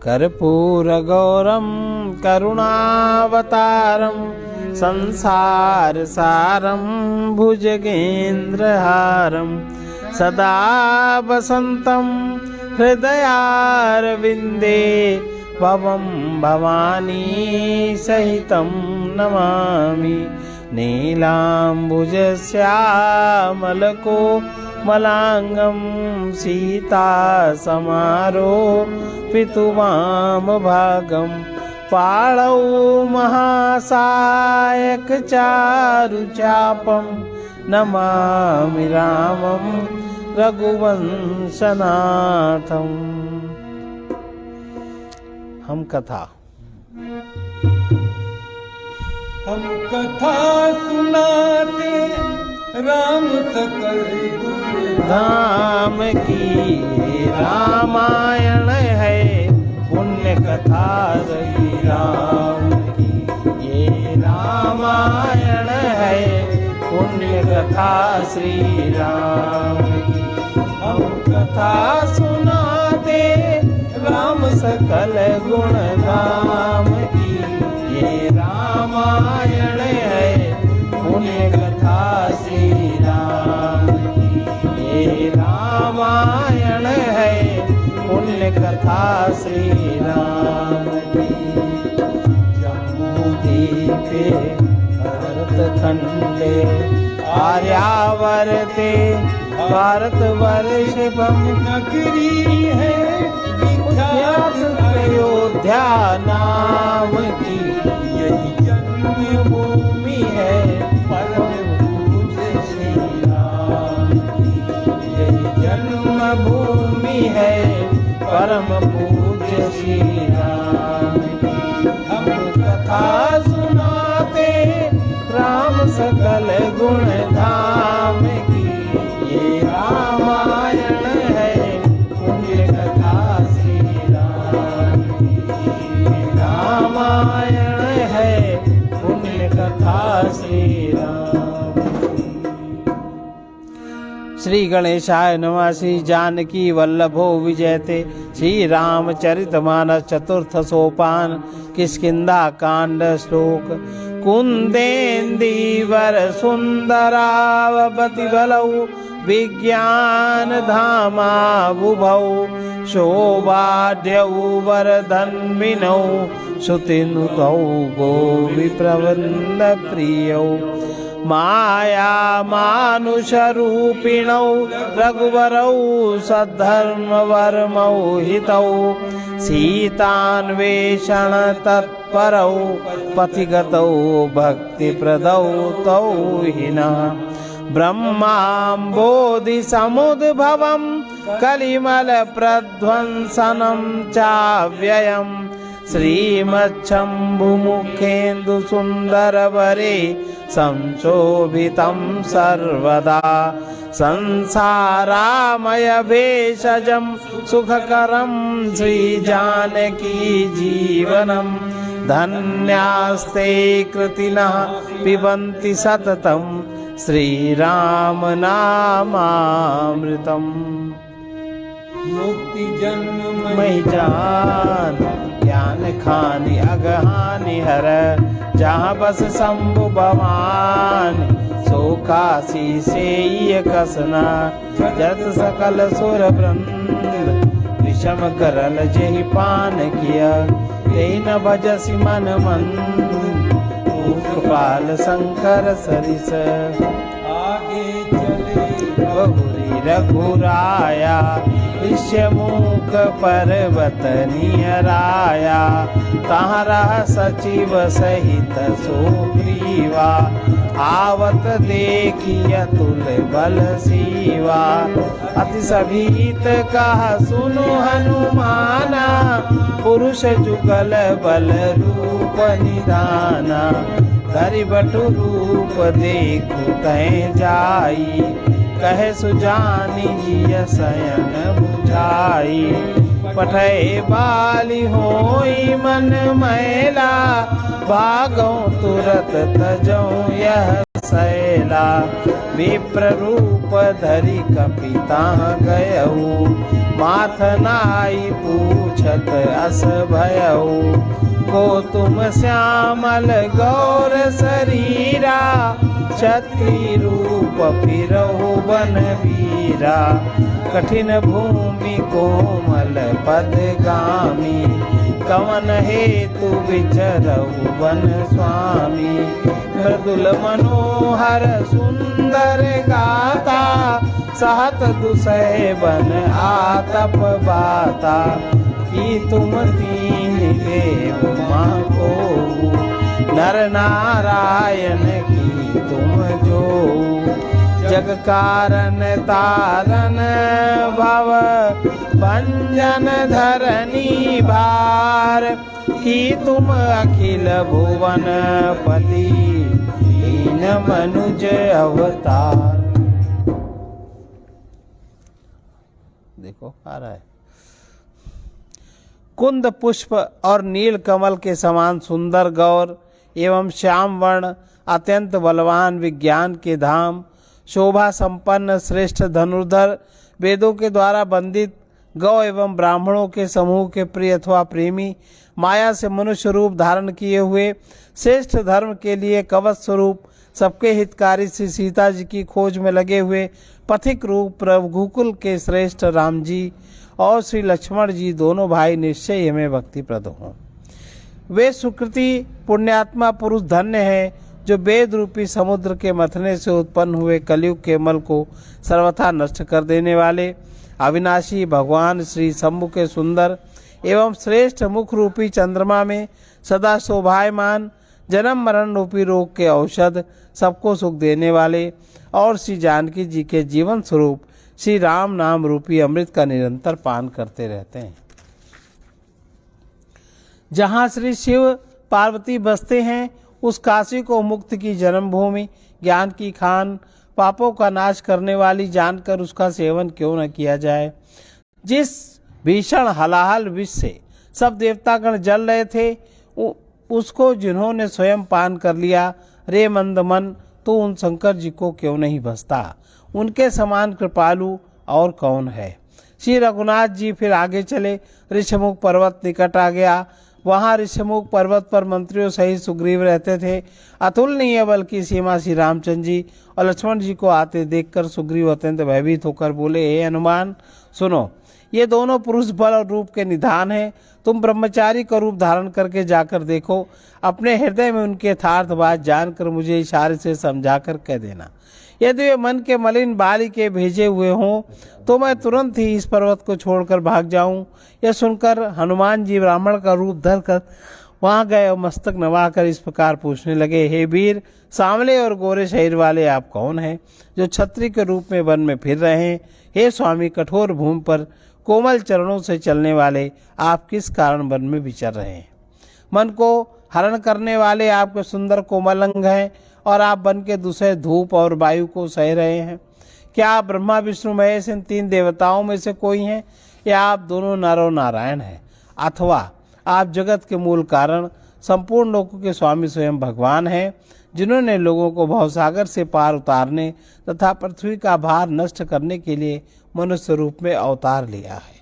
कर्पूरगौरं करुणावतारं संसारसारं भुजगेन्द्रहारं सदा वसन्तं हृदयारविन्दे भवं भवानी सहितं नमामि। नीलाम्बुजश्यामलकोमलाङ्गं सीतासमारोपितुवामभागं पाणौ महासायकचारुचापं नमामि रामं रघुवंशनाथम्। हम कथा सुनाते राम सकल धाम की, रामायण है पुण्य कथा रही राम की। ये रामायण है पुण्य कथा श्री राम की। हम कथा सुनाते राम सकल गुण धाम की। ये रामायण है पुण्य कथा श्री राम की। ये रामायण है पुण्य कथा श्री राम की। जम्बूद्वीपे भरत खंडे आर्यावर्ते भारतवर्ष नगरी है अयोध्या नाम की। यही जन्मभूमि है परम पूज्य श्री राम की। यही जन्मभूमि है परम पूज्य श्री राम की। हम कथा सुनाते राम सकल गुण धाम की। ये रामायण है पुण्य कथा श्री राम की। रामायण है पुण्य कथा श्री राम। श्री गणेशाय नमः। श्री जानकी वल्लभो विजयते। श्री रामचरितमानस चतुर्थ सोपान किष्किंधा कांड श्लोक। कुंदेन्दीवर सुंदरावति बलौ विज्ञान धामा बुभौ शोभाढ्यौ वरधन्विनौ सुतिनुतौ गोपी प्रबन्ध प्रियौ माया मानुषरूपिणौ रघुवरौ सद्धर्मवर्मौ हितौ सीतान्वेषण तत्परौ पथिगतौ भक्तिप्रदौ तौ हिनः ब्रह्माम्बोधि समुद्भवं कलिमल प्रध्वंसनं चाव्ययं श्रीमच्छम्भुमुखेन्दु सुन्दरवरे संशोभितं सर्वदा संसारामय भेषजं सुखकरं श्रीजानकी जीवनं धन्यास्ते कृतिनः पिबन्ति सततं श्रीराम नामामृतम्। मुक्ति जन्म महि जान ज्ञान खानि अगहानि हर। जहाँ बस शंभु भवानी सो काशी से कसना। जत सकल सुर वृंद विषम करल जेहि पान किया। तेहि न भजसि मन मंद गोपाल शंकर सरिस। आगे चले बहुरी रघुराया ऋष्यमुख पर्वत निहराया। तहाँ सचिव सहित सुग्रीवा आवत देखिय तुल बल सीवा। अति सभीत कहा सुनु हनुमाना पुरुष जुगल बल रूप निधाना। धरि बटु रूप देखु तै जाई कहे सुजानी जिय शयन बुझाई। पठै बाली होई मन मैला भागौ तुरत तजौ यह शैला। विप्र रूप धरि कपिता गयऊ, माथ नाई पूछत अस भयऊ। को तुम श्यामल गौर शरीरा, क्षत्रि रूप फिरहु बन वीरा। कठिन भूमि कोमल पदगामी, कवन हेतु विचरहु वन स्वामी। मृदुल मनोहर सुंदर गाता, सहत दुसह बन आतप बाता। कि तुम तीन देव माँ को, नर नारायण की तुम जो। जग कारण तारण भव भंजन धरनी भार। कि तुम अखिल भुवन पति, दीन मनुज अवतार। देखो आ रहा है। कुंद पुष्प और नील कमल के समान सुंदर गौर एवं श्याम वर्ण, अत्यंत बलवान, विज्ञान के धाम, शोभा संपन्न श्रेष्ठ धनुर्धर, वेदों के द्वारा बंदित गौ एवं ब्राह्मणों के समूह के प्रिय अथवा प्रेमी, माया से मनुष्य रूप धारण किए हुए, श्रेष्ठ धर्म के लिए कवच स्वरूप, सबके हितकारी श्री सीता जी की खोज में लगे हुए पथिक रूप रघुकुल के श्रेष्ठ राम जी और श्री लक्ष्मण जी दोनों भाई निश्चय हमें भक्तिप्रद हों। वे सुकृति पुण्यात्मा पुरुष धन्य हैं, जो वेद रूपी समुद्र के मथने से उत्पन्न हुए कलयुग के मल को सर्वथा नष्ट कर देने वाले, अविनाशी भगवान श्री शंभु के सुंदर एवं श्रेष्ठ मुख रूपी चंद्रमा में सदा शोभायमान, जन्म मरण रूपी रोग के औषध, सबको सुख देने वाले, और श्री जानकी जी के जीवन स्वरूप श्री राम नाम रूपी अमृत का निरंतर पान करते रहते हैं। जहाँ श्री शिव पार्वती बसते हैं, उस काशी को मुक्ति की जन्मभूमि, ज्ञान की खान, पापों का नाश करने वाली जानकर उसका सेवन क्यों न किया जाए। जिस भीषण हलाहल विष से सब देवतागण जल रहे थे, उसको जिन्होंने स्वयं पान कर लिया, रे मंद मन, तो उन शंकर जी को क्यों नहीं बसता। उनके समान कृपालु और कौन है। श्री रघुनाथ जी फिर आगे चले। ऋषमुख पर्वत निकट आ गया। वहाँ ऋषमुख पर्वत पर मंत्रियों सहित सुग्रीव रहते थे। अतुलनीय बल की सीमा श्री रामचंद्र जी और लक्ष्मण जी को आते देखकर सुग्रीव अत्यंत भयभीत होकर बोले, हे हनुमान सुनो, ये दोनों पुरुष बल और रूप के निधान हैं। तुम ब्रह्मचारी का रूप धारण करके जाकर देखो। अपने हृदय में उनके यथार्थ बात जानकर मुझे इशारे से समझाकर कह देना। यदि वे मन के मलिन बाली के भेजे हुए हों तो मैं तुरंत ही इस पर्वत को छोड़कर भाग जाऊं। यह सुनकर हनुमान जी ब्राह्मण का रूप धरकर वहां गए और मस्तक नवाकर इस प्रकार पूछने लगे, हे वीर, सांवले और गोरे शरीर वाले आप कौन हैं, जो छत्री के रूप में वन में फिर रहे हैं। हे स्वामी, कठोर भूमि पर कोमल चरणों से चलने वाले आप किस कारण वन में विचर रहे हैं। मन को हरण करने वाले आपके सुंदर कोमल अंग हैं और आप वन के दूसरे धूप और वायु को सह रहे हैं। क्या आप ब्रह्मा विष्णु महेश इन तीन देवताओं में से कोई हैं, या आप दोनों नर और नारायण हैं, अथवा आप जगत के मूल कारण संपूर्ण लोकों के स्वामी स्वयं भगवान हैं, जिन्होंने लोगों को भवसागर से पार उतारने तथा पृथ्वी का भार नष्ट करने के लिए मनुष्य रूप में अवतार लिया है।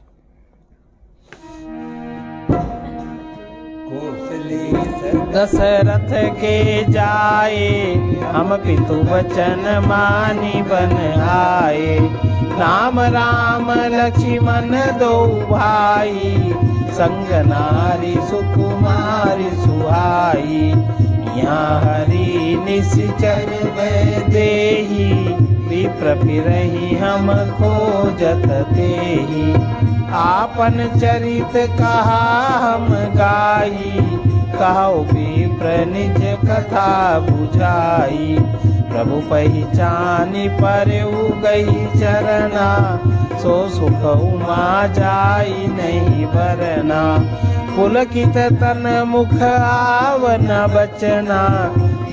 दशरथ के जाए हम पितु वचन मानी बन आए। नाम राम लक्ष्मण दो भाई, संग नारी सुकुमारी सुहाई। यहाँ हरि निश्चर देही, विप्र फिरहि हम खोजत तेहि। आपन चरित कहा हम गाई, कहो विप्र निज कथा बुझाई। प्रभु पहिचानी परऊ गई चरना, सो सुख उमा जाई नहीं बरना। पुलकित तन मुख आवन बचना,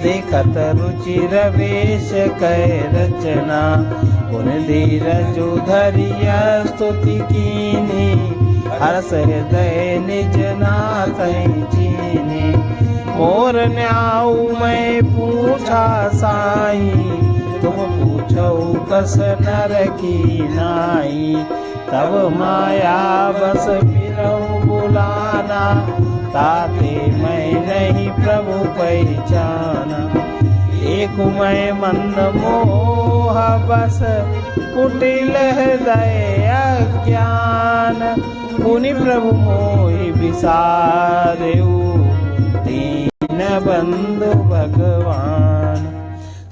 देखत रुचिर वेश कै रचना। पुन धीरज धरिया स्तुति कीनी, हर्ष हृदय निज नाथ चीनी। और न्याऊ मैं पूछा साई, तुम पूछो कस नर की नाई। तब माया बस फिरऊं बुलाना, ताते मैं नहीं प्रभु पहचाना। एक मैं मंद मोह बस कुटिल हृदय अज्ञान, मुनि प्रभु मोहि विसारेऊ, दीन बंधु भगवान।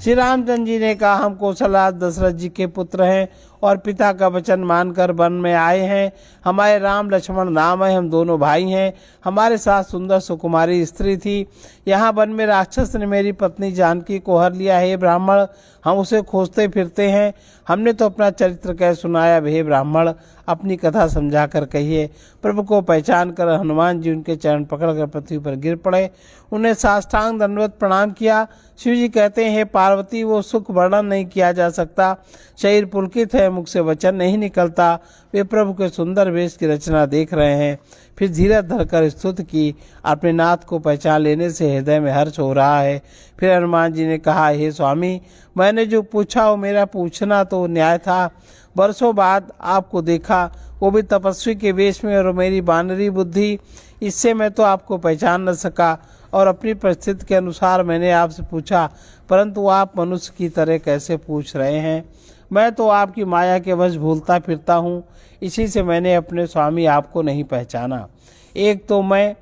श्री रामचंद्र जी ने कहा, हम कौशलराज दशरथ जी के पुत्र हैं और पिता का वचन मानकर वन में आए हैं। हमारे राम लक्ष्मण नाम है, हम दोनों भाई हैं। हमारे साथ सुंदर सुकुमारी स्त्री थी। यहाँ वन में राक्षस ने मेरी पत्नी जानकी को हर लिया। हे ब्राह्मण, हम उसे खोजते फिरते हैं। हमने तो अपना चरित्र कह सुनाया, हे ब्राह्मण अपनी कथा समझा कर कहिए। प्रभु को पहचान कर हनुमान जी उनके चरण पकड़कर पृथ्वी पर गिर पड़े, उन्हें साष्टांग दंडवत प्रणाम किया। शिव जी कहते हैं, हे पार्वती, वो सुख वर्णन नहीं किया जा सकता। शरीर पुलकित है, मुख से वचन नहीं निकलता। वे प्रभु के सुंदर वेश की रचना देख रहे हैं। फिर धीरज धरकर स्तुति की। अपने नाथ को पहचान लेने से हृदय में हर्ष हो रहा है। फिर हनुमान जी ने कहा, हे स्वामी, मैंने जो पूछा वो मेरा पूछना तो न्याय था। वर्षों बाद आपको देखा, वो भी तपस्वी के वेश में, और मेरी बानरी बुद्धि, इससे मैं तो आपको पहचान न सका और अपनी परिस्थिति के अनुसार मैंने आपसे पूछा, परंतु आप मनुष्य की तरह कैसे पूछ रहे हैं। मैं तो आपकी माया के वश भूलता फिरता हूँ, इसी से मैंने अपने स्वामी आपको नहीं पहचाना। एक तो मैं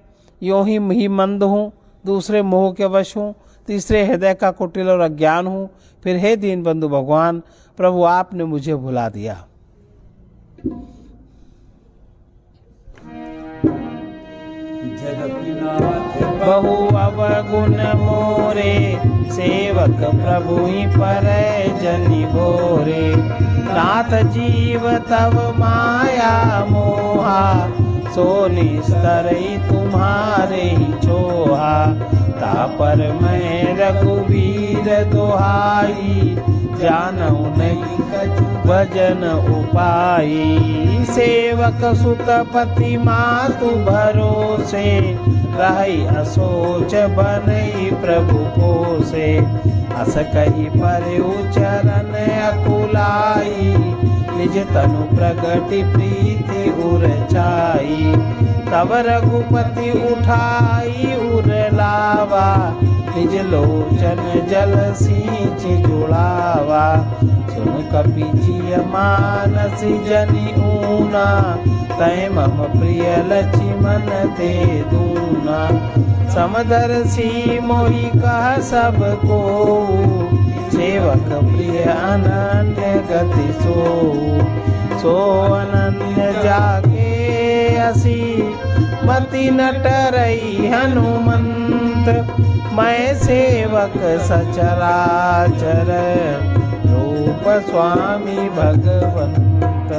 यूँ ही मंद हूँ, दूसरे मोह के वश हूँ, तीसरे हृदय का कुटिल और अज्ञान हूँ। फिर हे दीन बंधु भगवान, प्रभु आपने मुझे भुला दिया। बहु अवगुण मोरे, सेवक प्रभु ही पर जनि भोरे। नाथ जीव तव माया मोहा, सो निस्तरई तुम्हारे ही छोहा। तापर मैं रघुवीर दोहाई, जानऊ नहीं कछु भजन उपाई। सेवक सुत पति मातु भरोसे, रही असोच बनई प्रभु पोसे। अस कही परयु चरण अकुलाई, निज तनु प्रगति प्रीति उर छाई। तब रघुपति उठाई उर लावा, निज लोचन जल सींच जुड़ावा। सुन कपि जिय मानस जनि ऊना, तय मम प्रिय लक्ष्मण ते दूना। समदर्शी मोहि कह सब को, सेवक प्रिय अनन्य गति सो अनन्य जाके असी, मति न टरई हनुमंत। मैं सेवक सचराचर, रूप स्वामी भगवंत।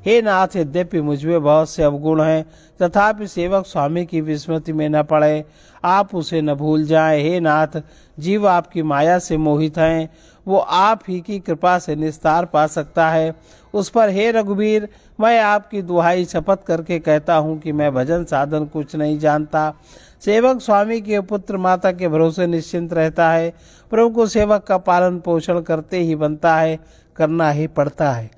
हे नाथ, यद्यपि मुझमें बहुत से अवगुण हैं, तथापि सेवक स्वामी की विस्मृति में न पड़े, आप उसे न भूल जाएं। हे नाथ, जीव आपकी माया से मोहित हैं, वो आप ही की कृपा से निस्तार पा सकता है। उस पर हे रघुवीर, मैं आपकी दुहाई शपथ करके कहता हूँ कि मैं भजन साधन कुछ नहीं जानता। सेवक स्वामी के पुत्र माता के भरोसे निश्चिंत रहता है। प्रभु को सेवक का पालन पोषण करते ही बनता है, करना ही पड़ता है।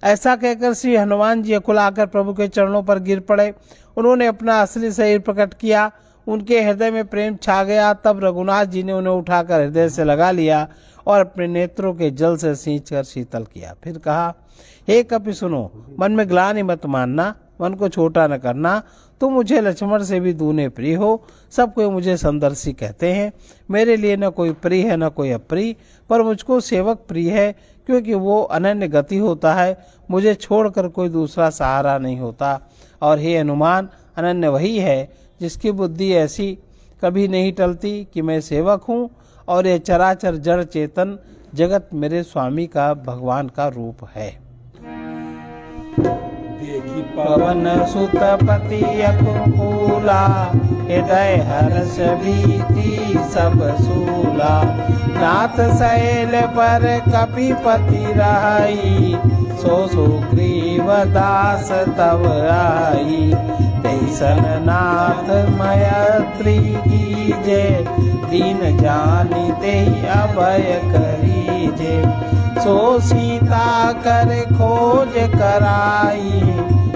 ऐसा कहकर श्री हनुमान जी अकुलाकर प्रभु के चरणों पर गिर पड़े। उन्होंने अपना असली शरीर प्रकट किया, उनके हृदय में प्रेम छा गया। तब रघुनाथ जी ने उन्हें उठाकर हृदय से लगा लिया और अपने नेत्रों के जल से सींचकर शीतल किया। फिर कहा, हे कपि सुनो, मन में ग्लानि मत मानना, मन को छोटा न करना। तुम मुझे लक्ष्मण से भी दूने प्रिय हो। सब कोई मुझे समदर्शी कहते हैं। मेरे लिए न कोई प्रिय है न कोई अप्रिय, पर मुझको सेवक प्रिय है, क्योंकि वो अनन्य गति होता है। मुझे छोड़कर कोई दूसरा सहारा नहीं होता। और हे हनुमान, अनन्य वही है जिसकी बुद्धि ऐसी कभी नहीं टलती कि मैं सेवक हूँ और यह चराचर जड़ चेतन जगत मेरे स्वामी का, भगवान का रूप है। देखी पवन सुत पति अनुकूला, हृदय हर्ष भीति सब सूला। नाथ शैल पर कपिपति रहाई, सो सुग्रीव दास तव आई। तैसन नाथ मैत्री कीजे, दीन जानि तेहि अभय करीजे। सो सीता कर खोज कराई,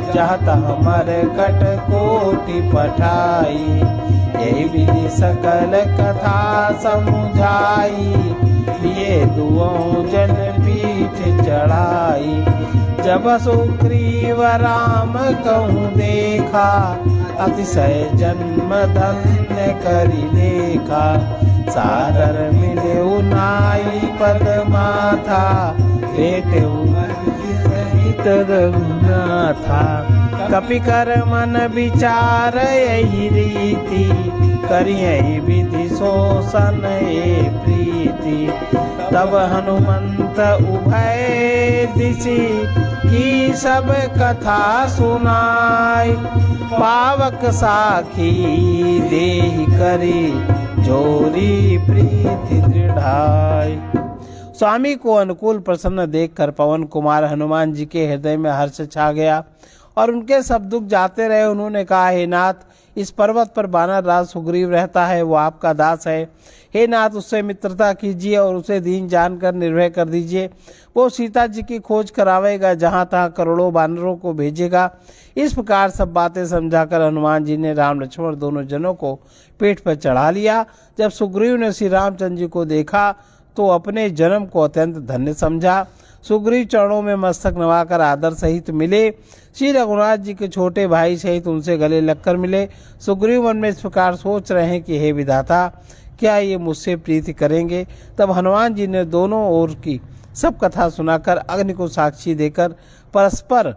जहत हमर कट कोटि पठाई। यही विधि सकल कथा समुझाई, लिए दुओं जन पीठ चढ़ाई। जब सुग्रीव राम कहूँ देखा, अतिशय जन्म धन्य करि लेखा। सादर मिले नाई पद माथा, बेटे सहित रघुनाथा। कपि कर मन विचार यही रीति, करियहि विधि शोषण ये प्रीति। तब हनुमंत उभय दिशि, की सब कथा सुनाई। पावक साखी देहि करी, जोरी प्रीति दृढ़ाई। स्वामी को अनुकूल प्रसन्न देखकर पवन कुमार हनुमान जी के हृदय में हर्ष छा गया और उनके सब दुख जाते रहे। उन्होंने कहा, हे नाथ, इस पर्वत पर वानर राज सुग्रीव रहता है, वो आपका दास है। हे नाथ, उससे मित्रता कीजिए और उसे दीन जानकर निर्भय कर दीजिए। वो सीता जी की खोज करावेगा, जहाँ तहाँ करोड़ों वानरों को भेजेगा। इस प्रकार सब बातें समझाकर हनुमान जी ने राम लक्ष्मण दोनों जनों को पीठ पर चढ़ा लिया। जब सुग्रीव ने श्री रामचंद्र जी को देखा तो अपने जन्म को अत्यंत धन्य समझा। सुग्रीव चरणों में मस्तक नवाकर आदर सहित मिले। श्री रघुनाथ जी के छोटे भाई सहित उनसे गले लगकर मिले। सुग्रीव मन में इस प्रकार सोच रहे हैं कि हे विधाता, क्या ये मुझसे प्रीति करेंगे। तब हनुमान जी ने दोनों ओर की सब कथा सुनाकर अग्नि को साक्षी देकर परस्पर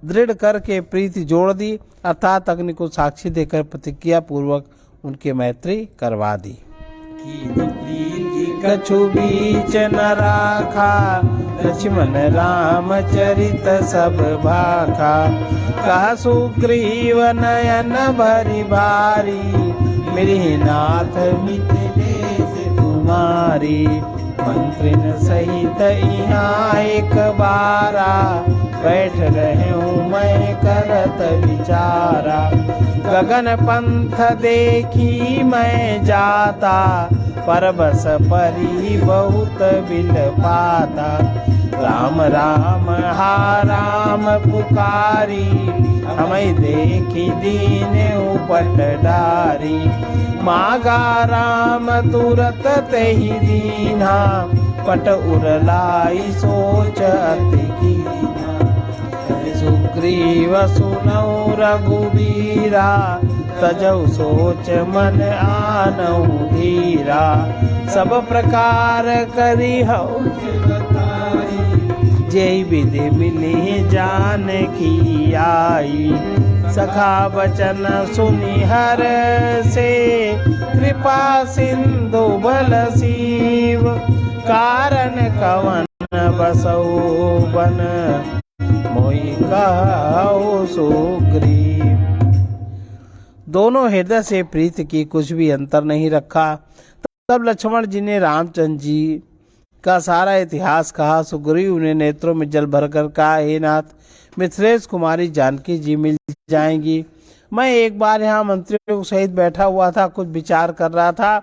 दृढ़ करके प्रीति जोड़ दी, अर्थात अग्नि को साक्षी देकर प्रतिज्ञा पूर्वक उनकी मैत्री करवा दी। कछु बीच न राखा, लक्ष्मण राम चरित सब भाखा। कहा सुग्रीव नयन भरि भारी, मिलिनाथ मिथिले से तुम्हारी। मंत्रिन सहित यहाँ एक बारा, बैठ रहे हूँ मैं करत विचारा। गगन पंथ देखी मैं जाता, परबस परी बहुत बिल पाता। राम राम हा राम पुकारी, हमें देखी दीन उपट डारी। मागा राम तुरत तेहि दीन्हा, पट उरलाई सोच अति कीन्हा। सुग्रीव सुनौ रघुबीरा, तजौ सोच मन आनहु धीरा। सब प्रकार करी हऊ जय विधि मिली जानकी आई। सखा बचन सुनि हर से, कृपा सिंधु बल सीव। कारण कवन बसौ बन, मोहि कहौ सुग्रीव। दोनों हृदय से प्रीति की कुछ भी अंतर नहीं रखा। तब लक्ष्मण जी ने रामचंद्र जी का सारा इतिहास कहा। सुग्रीव ने नेत्रों में जल भरकर कहा, हे नाथ, मिथिलेश कुमारी जानकी जी मिल जाएंगी। मैं एक बार यहाँ मंत्रियों सहित बैठा हुआ था, कुछ विचार कर रहा था।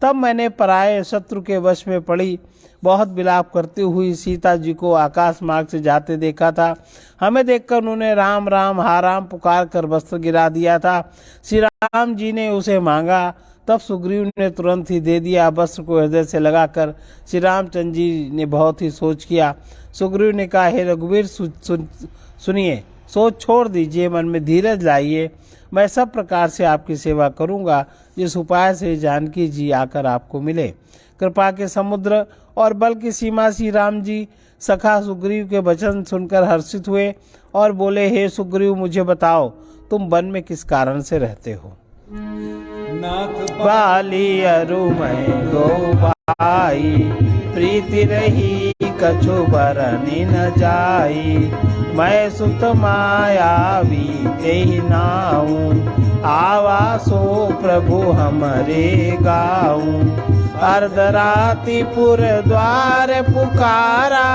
तब मैंने पराये शत्रु के वश में पड़ी बहुत विलाप करती हुई सीता जी को आकाश मार्ग से जाते देखा था। हमें देखकर उन्होंने राम राम हा राम पुकार कर वस्त्र गिरा दिया था। श्री राम जी ने उसे मांगा, तब सुग्रीव ने तुरंत ही दे दिया। वस्त्र को हृदय से लगाकर श्री रामचंद्र जी ने बहुत ही सोच किया। सुग्रीव ने कहा, हे रघुवीर, सुनिए, सोच छोड़ दीजिए, मन में धीरज लाइए। मैं सब प्रकार से आपकी सेवा करूंगा, जिस उपाय से जानकी जी आकर आपको मिले। कृपा के समुद्र और बल की सीमा श्री राम जी सखा सुग्रीव के वचन सुनकर हर्षित हुए और बोले, हे सुग्रीव, मुझे बताओ, तुम वन में किस कारण से रहते हो। नाथ बाली अरु मैं दो भाई, प्रीति रही कछु बरनी न जाई। मैं सुत मायावी तेहि नाऊं, आवासो प्रभु हमरे गाऊं। अर्धराति पुर द्वार पुकारा,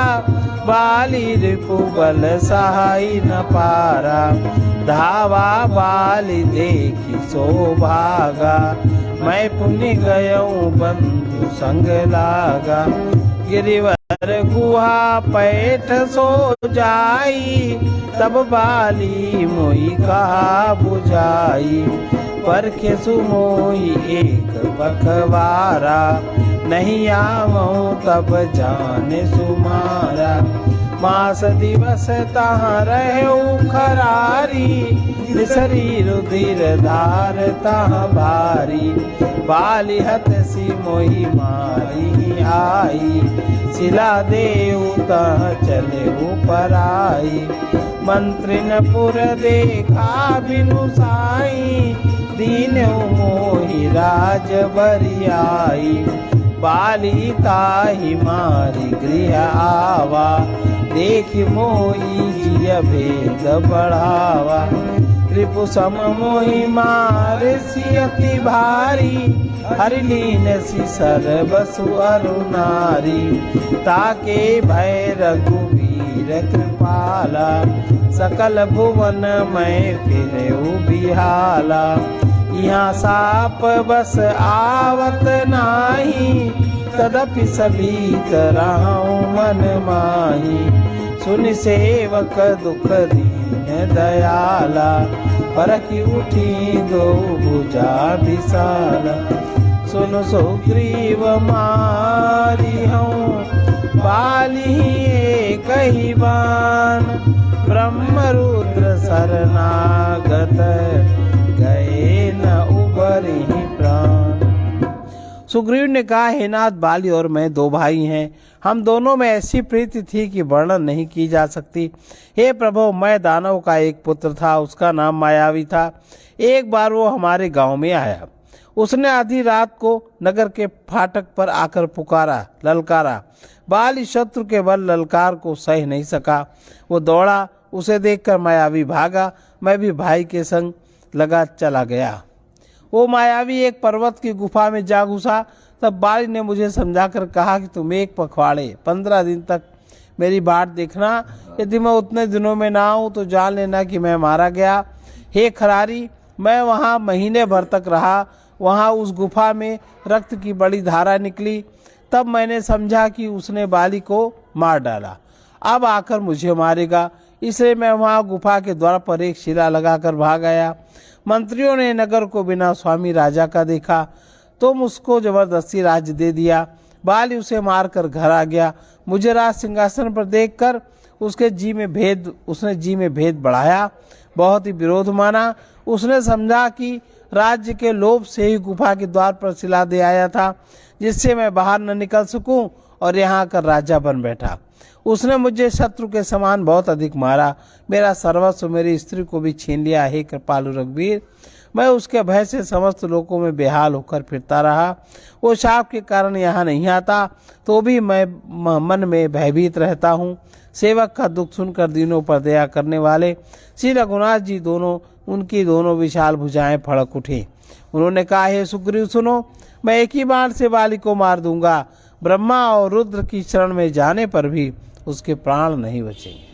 बाली रिपु बल सहाय न पारा। धावा बाली देखी सो भागा, मैं पुनि गयऊं बंधु संग लागा। गिरिवर गुहा पैठ सो जाई, तब बाली मोहि कहा बुझाई। परखे सुमोहि एक बखवारा, नहीं आवऊं तब जाने सुमारा। मास दिवस तहाँ रहूं खरारी, शरीर रुधिर धार तहाँ भारी। बाली हत सी मोहि मारी आई, सिला देऊ तहाँ चले ऊपर आई। मंत्रिन पुर देखा बिनु साई, दीन मोहि राज बरियाई। बाली ताहि मारी गृह आवा, देख मोहि जिय भेद बढ़ावा। रिपु सम मोहि मार सियति भारी, हरिलीन सी सरबसु अरु नारी। ताके भय रघुवीर कृपाला, सकल भुवन मैं फिरेउ बिहाला। यहाँ साप बस आवत नाही, तदपि सभी करहूं मन माही। सुन सेवक दुख दीन दयाला, परखि उठी दो भुजा विशाला। सुन सुग्रीव मारी हूँ, बाली कही बान। ब्रह्म रुद्र शरणागत, गए न उबरी प्राण। सुग्रीव ने कहा, हे नाथ, बाली और मैं दो भाई हैं। हम दोनों में ऐसी प्रीति थी कि वर्णन नहीं की जा सकती। हे प्रभु, मैं दानव का एक पुत्र था, उसका नाम मायावी था। एक बार वो हमारे गांव में आया। उसने आधी रात को नगर के फाटक पर आकर पुकारा, ललकारा। बाली शत्रु के बल ललकार को सह नहीं सका। वो दौड़ा, उसे देखकर मायावी भागा। मैं भी भाई के संग लगा चला गया। वो मायावी एक पर्वत की गुफा में जा घुसा। तब बाली ने मुझे समझाकर कहा कि तुम एक पखवाड़े 15 दिन तक मेरी बाट देखना। यदि मैं उतने दिनों में ना आऊँ तो जान लेना कि मैं मारा गया। हे खरारी, मैं वहाँ महीने भर तक रहा। वहाँ उस गुफा में रक्त की बड़ी धारा निकली। तब मैंने समझा कि उसने बाली को मार डाला, अब आकर मुझे मारेगा। इसलिए मैं वहाँ गुफा के द्वार पर एक शिला लगाकर भाग आया। मंत्रियों ने नगर को बिना स्वामी राजा का देखा, तुम उसको जबरदस्ती राज्य दे दिया। बाली उसे मारकर घर आ गया। मुझे राज सिंहासन पर देखकर उसने जी में भेद बढ़ाया, बहुत ही विरोध माना। उसने समझा कि राज्य के लोभ से ही गुफा के द्वार पर शिला दे आया था, जिससे मैं बाहर न निकल सकूं, और यहाँ कर राजा बन बैठा। उसने मुझे शत्रु के समान बहुत अधिक मारा। मेरा सर्वस्व, मेरी स्त्री को भी छीन लिया। हे कृपालु रघुवीर, मैं उसके भय से समस्त लोकों में बेहाल होकर फिरता रहा। वो शाप के कारण यहाँ नहीं आता, तो भी मैं मन में भयभीत रहता हूँ। सेवक का दुख सुनकर दीनों पर दया करने वाले श्री रघुनाथ जी उनकी दोनों विशाल भुजाएं फड़क उठी। उन्होंने कहा, हे सुग्रीव, सुनो, मैं एक ही बाण से बाली को मार दूंगा। ब्रह्मा और रुद्र की शरण में जाने पर भी उसके प्राण नहीं बचेंगे।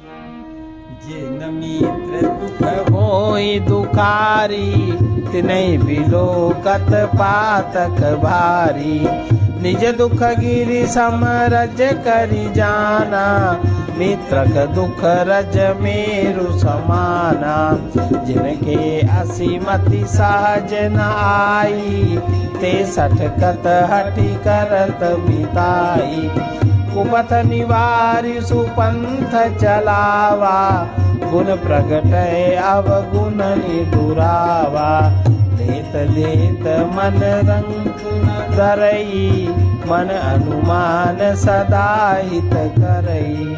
जिन मित्र दुख होई दुखारी, तिनहि बिलोकत पातक भारी। निज दुख गिरि समरज करि जाना, मित्रक दुख रज मेरु समाना। जिनके असीमति सहज न आई, ते सठकत हठि करत मिताई। कुपथ निवारि सुपंथ चलावा, गुण प्रगट अवगुण निदुरावा। लेत लेत मन रंग धरई, मन अनुमान सदा हित करई।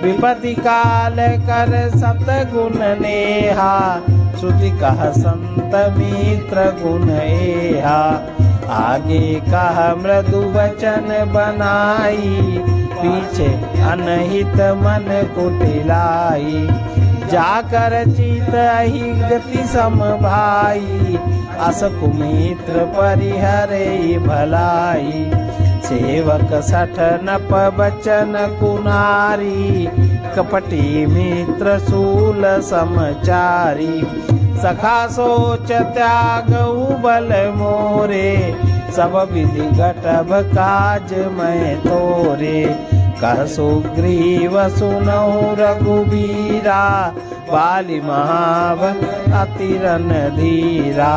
विपत्ति काल कर सतगुण नेहा, श्रुति कह संत मित्र गुण एहा। आगे कह मृदु वचन बनाई, पीछे अनहित मन कुटिलाई। जाकर चित ही गति सम भाई, अस कुमित्र परिहरे भलाई। सेवक सठ नप बचन कुनारी, कपटी मित्र सूल समचारी। सखा सोच त्याग बल मोरे, सब विधि घटब काज मैं तोरे। कह सुग्रीव सुनहु रघुबीरा, बाली महाबल अति रणधीरा।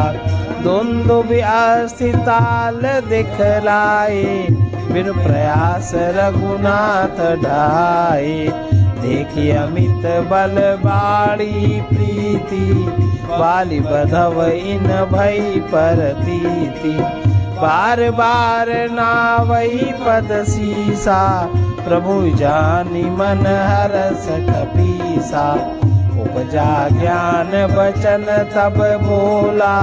दुन्दुभि अस्थिताल दिखलाए, बिनु प्रयास रघुनाथ ढाए। देखी अमित बल बाड़ी प्रीति, बाली बधव इन भई परतीति। बार बार नावई पद सीसा, प्रभु जानी मन हरस कपीसा। उपजा ज्ञान बचन तब बोला,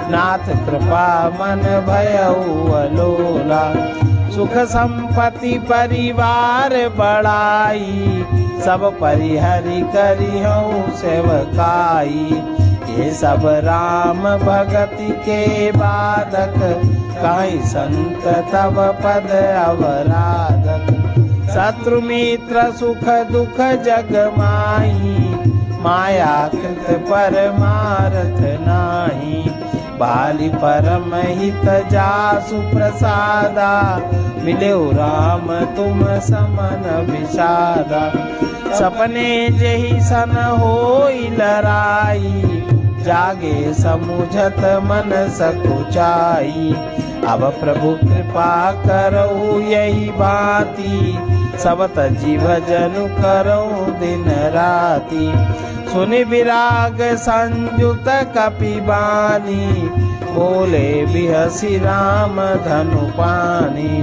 नाथ कृपा मन भयउ अलोला। सुख संपत्ति परिवार बढ़ाई, सब परिहरि करिहउँ सेवकाई। ये सब राम भगति के बाधक, काई संत तब पद अवराधक। शत्रु मित्र सुख दुख जग माही, माया कृत परमारथ नाही। बाली परम हित जासु प्रसादा, मिलेउ राम तुम समन विषादा। सपने जेहि सन होई लराई, जागे समुझत मन सकुचाई। अब प्रभु कृपा करऊ यही भांति, सबत जीव जनु करऊ दिन राति। सुनि विराग संयुत कपिबानी, बोले बिहसी राम धनु पानी।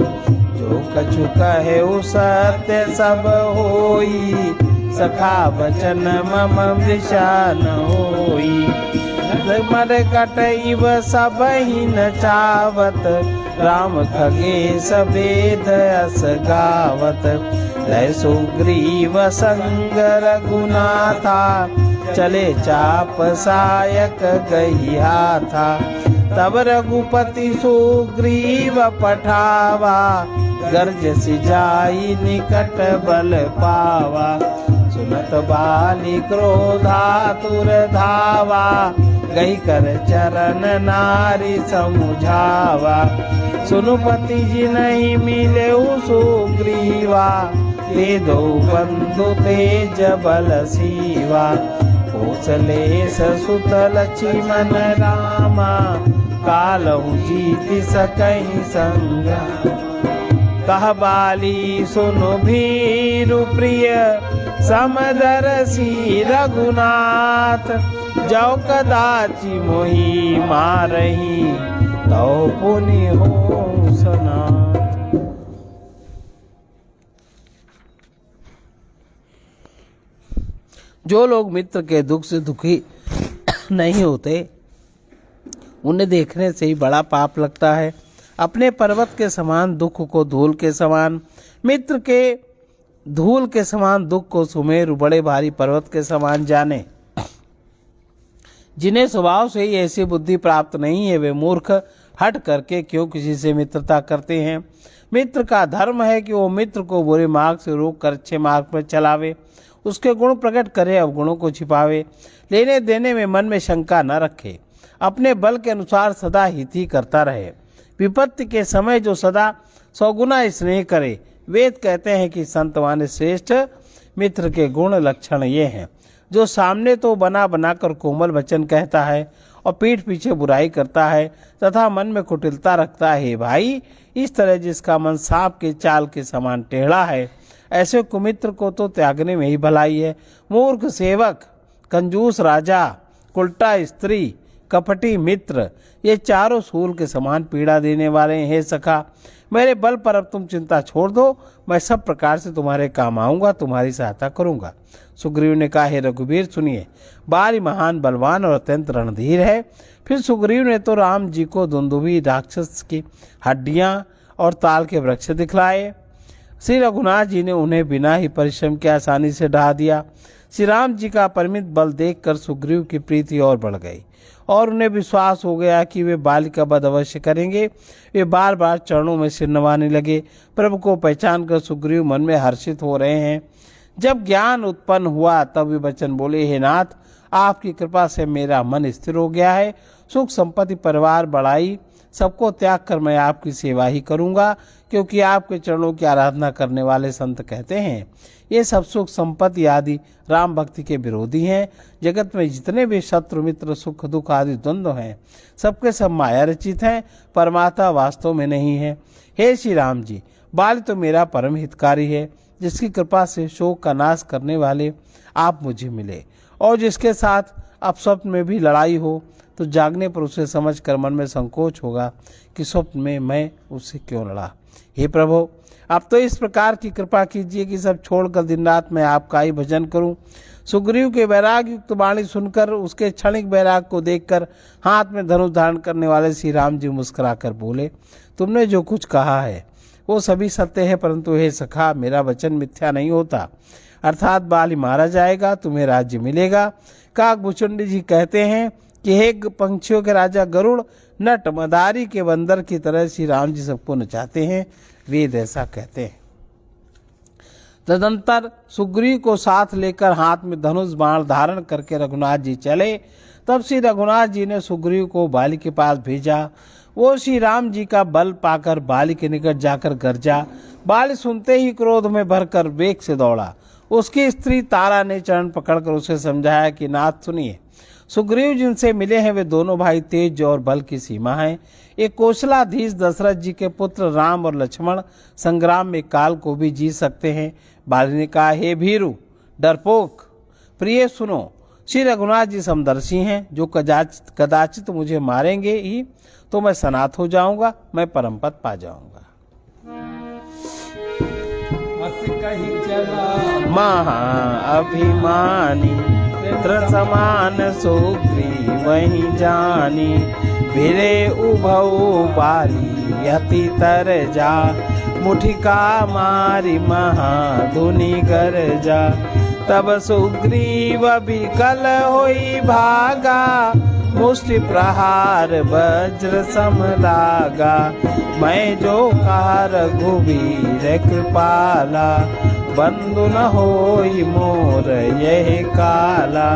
जो कछु कहे सत्य सब होई, सखा वचन मम वृषा न होई। मर कटइव सब ही न चावत, राम खगेश वेद अस गावत। लय सुग्रीव संग रघुनाथा, चले चाप सायक गई हाथा। तब रघुपति सुग्रीव पठावा, गर्ज सिजाई निकट बल पावा। सुनत बाली क्रोधातुर धावा, गई कर चरण नारी समुझावा। सुनुपति जी नहीं मिले सुग्रीवा, ते दो बंधु तेज बल सीवा। कौशलेश सुत लक्ष्मण रामा, कालहु जीत सकहि संग्राम। कह बाली सुनु भीरु प्रिय, समदरसी रघुनाथ। जो कदाचि मोहि मारही, तो पुनि हो सनाथ। जो लोग मित्र के दुख से दुखी नहीं होते, उन्हें देखने से ही बड़ा पाप लगता है। अपने पर्वत के समान दुख को धूल के समान, मित्र के धूल के समान दुख को सुमेरु बड़े भारी पर्वत के समान जाने। जिन्हें स्वभाव से ही ऐसी बुद्धि प्राप्त नहीं है, वे मूर्ख हट करके क्यों किसी से मित्रता करते हैं। मित्र का धर्म है कि वो मित्र को बुरे मार्ग से रोक कर अच्छे मार्ग पर चलावे, उसके गुण प्रकट करे, अवगुणों को छिपावे, लेने देने में मन में शंका न रखे, अपने बल के अनुसार सदा हित ही करता रहे। विपत्ति के समय जो सदा 100 गुना स्नेह करे। वेद कहते हैं कि संतवान श्रेष्ठ मित्र के गुण लक्षण ये हैं। जो सामने तो बना बनाकर कोमल वचन कहता है और पीठ पीछे बुराई करता है तथा मन में कुटिलता रखता है। भाई, इस तरह जिसका मन सांप के चाल के समान टेढ़ा है, ऐसे कुमित्र को तो त्यागने में ही भलाई है। मूर्ख सेवक, कंजूस राजा, उल्टा स्त्री, कपटी मित्र, ये चारों सूल के समान पीड़ा देने वाले हैं। हे सखा, मेरे बल पर अब तुम चिंता छोड़ दो, मैं सब प्रकार से तुम्हारे काम आऊंगा, तुम्हारी सहायता करूंगा। सुग्रीव ने कहा, हे रघुवीर सुनिए, बाली महान बलवान और अत्यंत रणधीर है। फिर सुग्रीव ने तो राम जी को दुंदुभी राक्षस की हड्डियां और ताल के वृक्ष दिखलाए। श्री रघुनाथ जी ने उन्हें बिना ही परिश्रम के आसानी से ढहा दिया। श्री राम जी का परिमित बल देखकर सुग्रीव की प्रीति और बढ़ गई और उन्हें विश्वास हो गया कि वे बाली का वध अवश्य करेंगे। वे बार बार चरणों में सिर नवाने लगे। प्रभु को पहचान कर सुग्रीव मन में हर्षित हो रहे हैं। जब ज्ञान उत्पन्न हुआ तब वे वचन बोले, हे नाथ, आपकी कृपा से मेरा मन स्थिर हो गया है। सुख संपत्ति परिवार बढ़ाई सबको त्याग कर मैं आपकी सेवा ही करूंगा, क्योंकि आपके चरणों की आराधना करने वाले संत कहते हैं ये सब सुख संपत्ति आदि राम भक्ति के विरोधी हैं। जगत में जितने भी शत्रु मित्र सुख दुख आदि द्वंद्व हैं सबके सब माया रचित हैं, परमात्मा वास्तव में नहीं है। हे श्री राम जी, बाली तो मेरा परम हितकारी है, जिसकी कृपा से शोक का नाश करने वाले आप मुझे मिले, और जिसके साथ अपस्वप्न में भी लड़ाई हो तो जागने पर उसे समझकर मन में संकोच होगा कि स्वप्न में मैं उससे क्यों लड़ा। हे प्रभु, अब तो इस प्रकार की कृपा कीजिए कि सब छोड़कर दिन रात मैं आपका ही भजन करूं। सुग्रीव के वैराग युक्त वाणी सुनकर, उसके क्षणिक वैराग को देखकर हाथ में धनुष धारण करने वाले श्री राम जी मुस्कुराकर बोले, तुमने जो कुछ कहा है वो सभी सत्य है, परंतु हे सखा, मेरा वचन मिथ्या नहीं होता। अर्थात बाली मारा जाएगा, तुम्हें राज्य मिलेगा। काकभूषुंडी जी कहते हैं कि हे पंछियों के राजा गरुड़, नट मदारी के बंदर की तरह श्री राम जी सबको नचाते हैं, वेद ऐसा कहते हैं। तदंतर सुग्रीव को साथ लेकर हाथ में धनुष बाण धारण करके रघुनाथ जी चले। तब श्री रघुनाथ जी ने सुग्रीव को बाली के पास भेजा। वो श्री राम जी का बल पाकर बाली के निकट जाकर गरजा। बाली सुनते ही क्रोध में भरकर वेग से दौड़ा। उसकी स्त्री तारा ने चरण पकड़कर उसे समझाया कि नाथ सुनिए, सुग्रीव जिनसे मिले हैं वे दोनों भाई तेज और बल की सीमा हैं। एक कौशलाधीश दशरथ जी के पुत्र राम और लक्ष्मण संग्राम में काल को भी जीत सकते हैं। बाली ने कहा, हे भीरु डरपोक, प्रिय सुनो, श्री रघुनाथ जी समदर्शी हैं, जो कदाचित मुझे मारेंगे ही तो मैं सनाथ हो जाऊंगा, मैं परम पद पा जाऊंगा। अस कही चला महाअभिमानी पुत्र समान सुग्रीव वही जानी। भिरे उभऊ बाली अति तर जा, मुठिका मारी महाधुनि गरजा। तब सुग्रीव विकल होई भागा, मुष्टि प्रहार वज्र सम लागा। मैं जो कहा रघुवीर कृपाला, बंधु न होई मोर यह काला।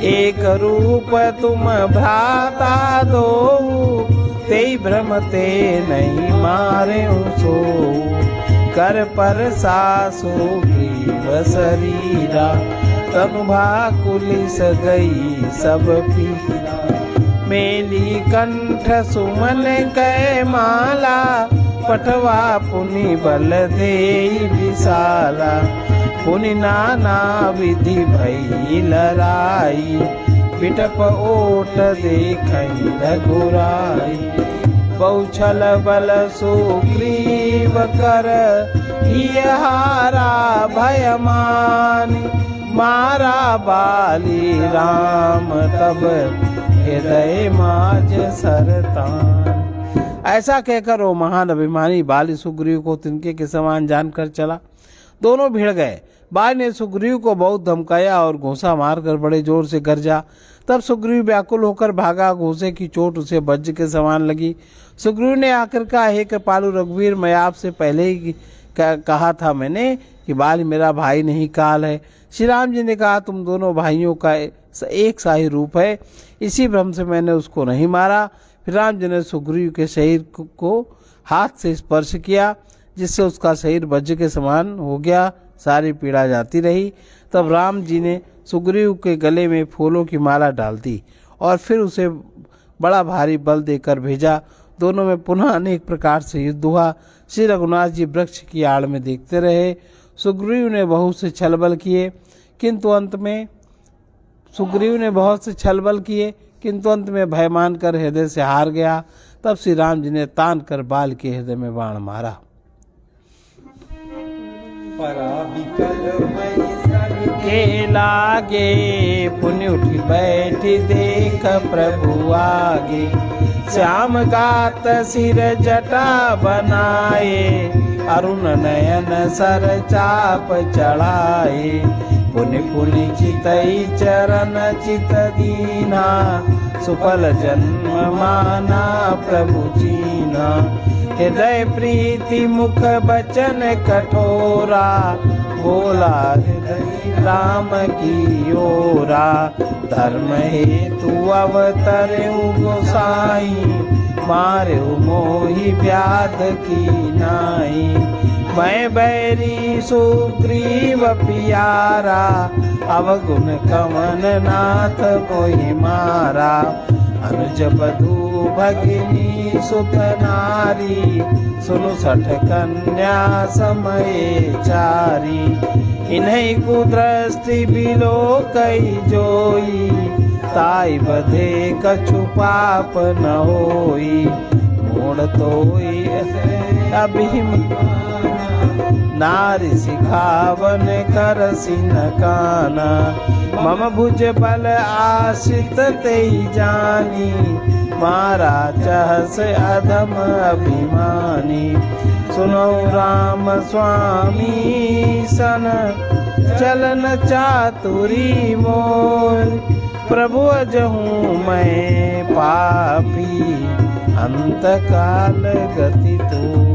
एक रूप तुम भ्राता दो, तेई भ्रम ते नहीं मारे सो। कर पर सासु ग्रीव शरीरा, तनु भाकुलिस गई सब पीरा। मेली कंठ सुमन कै माला, पटवा पुनि बल देई विशाला। पुनि नाना विधि भई लराई, पिटप ओट देखई रघुराई। बहुछल बल सुग्रीव कर, हियहारा भय मानी। मारा बाली राम तब, हृदय माज सरतान। ऐसा कहकर वो महान अभिमानी बाली सुग्रीव को तिनके के समान जानकर चला। दोनों भिड़ गए। बाली ने सुग्रीव को बहुत धमकाया और घूंसा मारकर बड़े जोर से गरजा। तब सुग्रीव व्याकुल होकर भागा। घूंसे की चोट उसे वज्र के समान लगी। सुग्रीव ने आकर कहा, हे कृपालु रघुवीर, मैं आपसे पहले ही कहा था मैंने कि बाली मेरा भाई नहीं काल है। श्री राम जी ने कहा, तुम दोनों भाइयों का एक सा ही रूप है, इसी भ्रम से मैंने उसको नहीं मारा। फिर राम जी ने सुग्रीव के शरीर को हाथ से स्पर्श किया, जिससे उसका शरीर वज्र के समान हो गया। सारी पीड़ा जाती रही। तब राम जी ने सुग्रीव के गले में फूलों की माला डाल दी और फिर उसे बड़ा भारी बल देकर भेजा। दोनों में पुनः अनेक प्रकार से युद्ध हुआ। श्री रघुनाथ जी वृक्ष की आड़ में देखते रहे। सुग्रीव ने बहुत से छलबल किए, किंतु अंत में किंतु अंत में भय मानकर हृदय से हार गया। तब श्री राम जी ने तान कर बाल के हृदय में बाण मारा। के लागे पुण्य उठी बैठी देख प्रभु आगे, श्याम गात सिर जटा बनाए, अरुण नयन सर चाप चढ़ाए, पुनि पुनि चितई चरण चित दीना, सुफल जन्म माना प्रभु जीना, हृदय प्रीति मुख बचन कठोरा, बोला हृदय राम की ओरा, धर्म हेतु अवतरऊ गोसाई, मार्यो मोहि व्याध की नाई, मैं बैरी सुग्रीव पियारा, अवगुण कवन नाथ मोहि मारा, अनुज बधू भगिनी सुत नारी, सुनु सठ कन्या समय चारी, इन्हीं कुदृष्टि बिलो कई जोई, ताई बधे कछु पाप न होई, मोड़ तोई अभिमान, नारी सिखावन कर सिन काना, मम भुज बल आश्रित तेई जानी, मारा चहस अधम अभिमानी, सुनो राम स्वामी सन चलन चातुरी मोर, प्रभु अजहूँ मैं पापी, अंत काल गति तोर।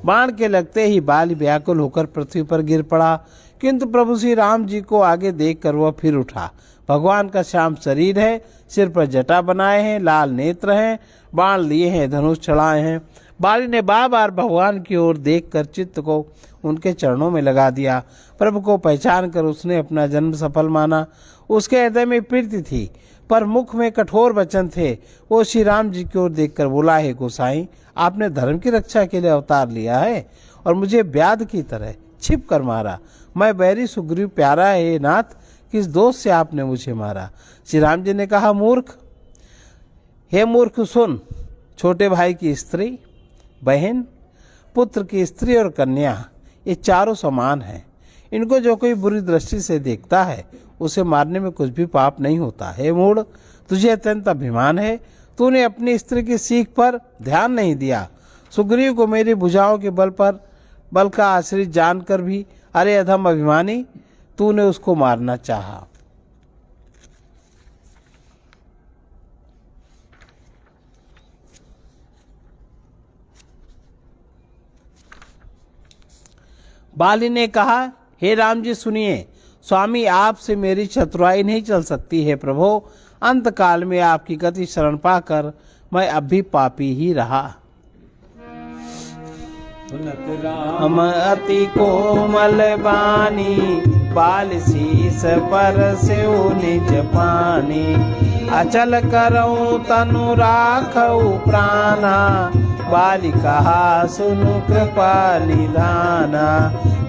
बाण के लगते ही बाल व्याकुल होकर पृथ्वी पर गिर पड़ा, किंतु प्रभु श्री राम जी को आगे देखकर वह फिर उठा। भगवान का श्याम शरीर है, सिर पर जटा बनाए हैं, लाल नेत्र हैं, बाण लिए हैं, धनुष चढ़ाए हैं। बाली ने बार बार भगवान की ओर देखकर चित्त को उनके चरणों में लगा दिया। प्रभु को पहचान कर उसने अपना जन्म सफल माना। उसके हृदय में प्रीति थी, पर मुख में कठोर वचन थे। वो श्री राम जी की ओर देखकर बोला, हे गोसाई, आपने धर्म की रक्षा के लिए अवतार लिया है और मुझे व्याध की तरह छिप कर मारा। मैं बैरी सुग्रीव प्यारा है नाथ, किस दोष से आपने मुझे मारा? श्री राम जी ने कहा, मूर्ख, हे मूर्ख सुन, छोटे भाई की स्त्री, बहन, पुत्र की स्त्री और कन्या, ये चारों समान हैं। इनको जो कोई बुरी दृष्टि से देखता है उसे मारने में कुछ भी पाप नहीं होता। हे मूढ़, तुझे अत्यंत अभिमान है, तूने अपनी स्त्री की सीख पर ध्यान नहीं दिया। सुग्रीव को मेरी भुजाओं के बल का आश्रित जानकर भी, अरे अधम अभिमानी, तूने उसको मारना चाहा। बाली ने कहा, हे राम जी सुनिए, स्वामी आपसे मेरी शत्रुआई नहीं चल सकती है। प्रभो, अंत काल में आपकी गति शरण पाकर मैं अब भी पापी ही रहा। हम अति कोमल बानी, बाल शीस पर से निज पानी, अचल करऊं तनु राखऊ प्राणा, बाली कहा सुनु कृपाली दाना,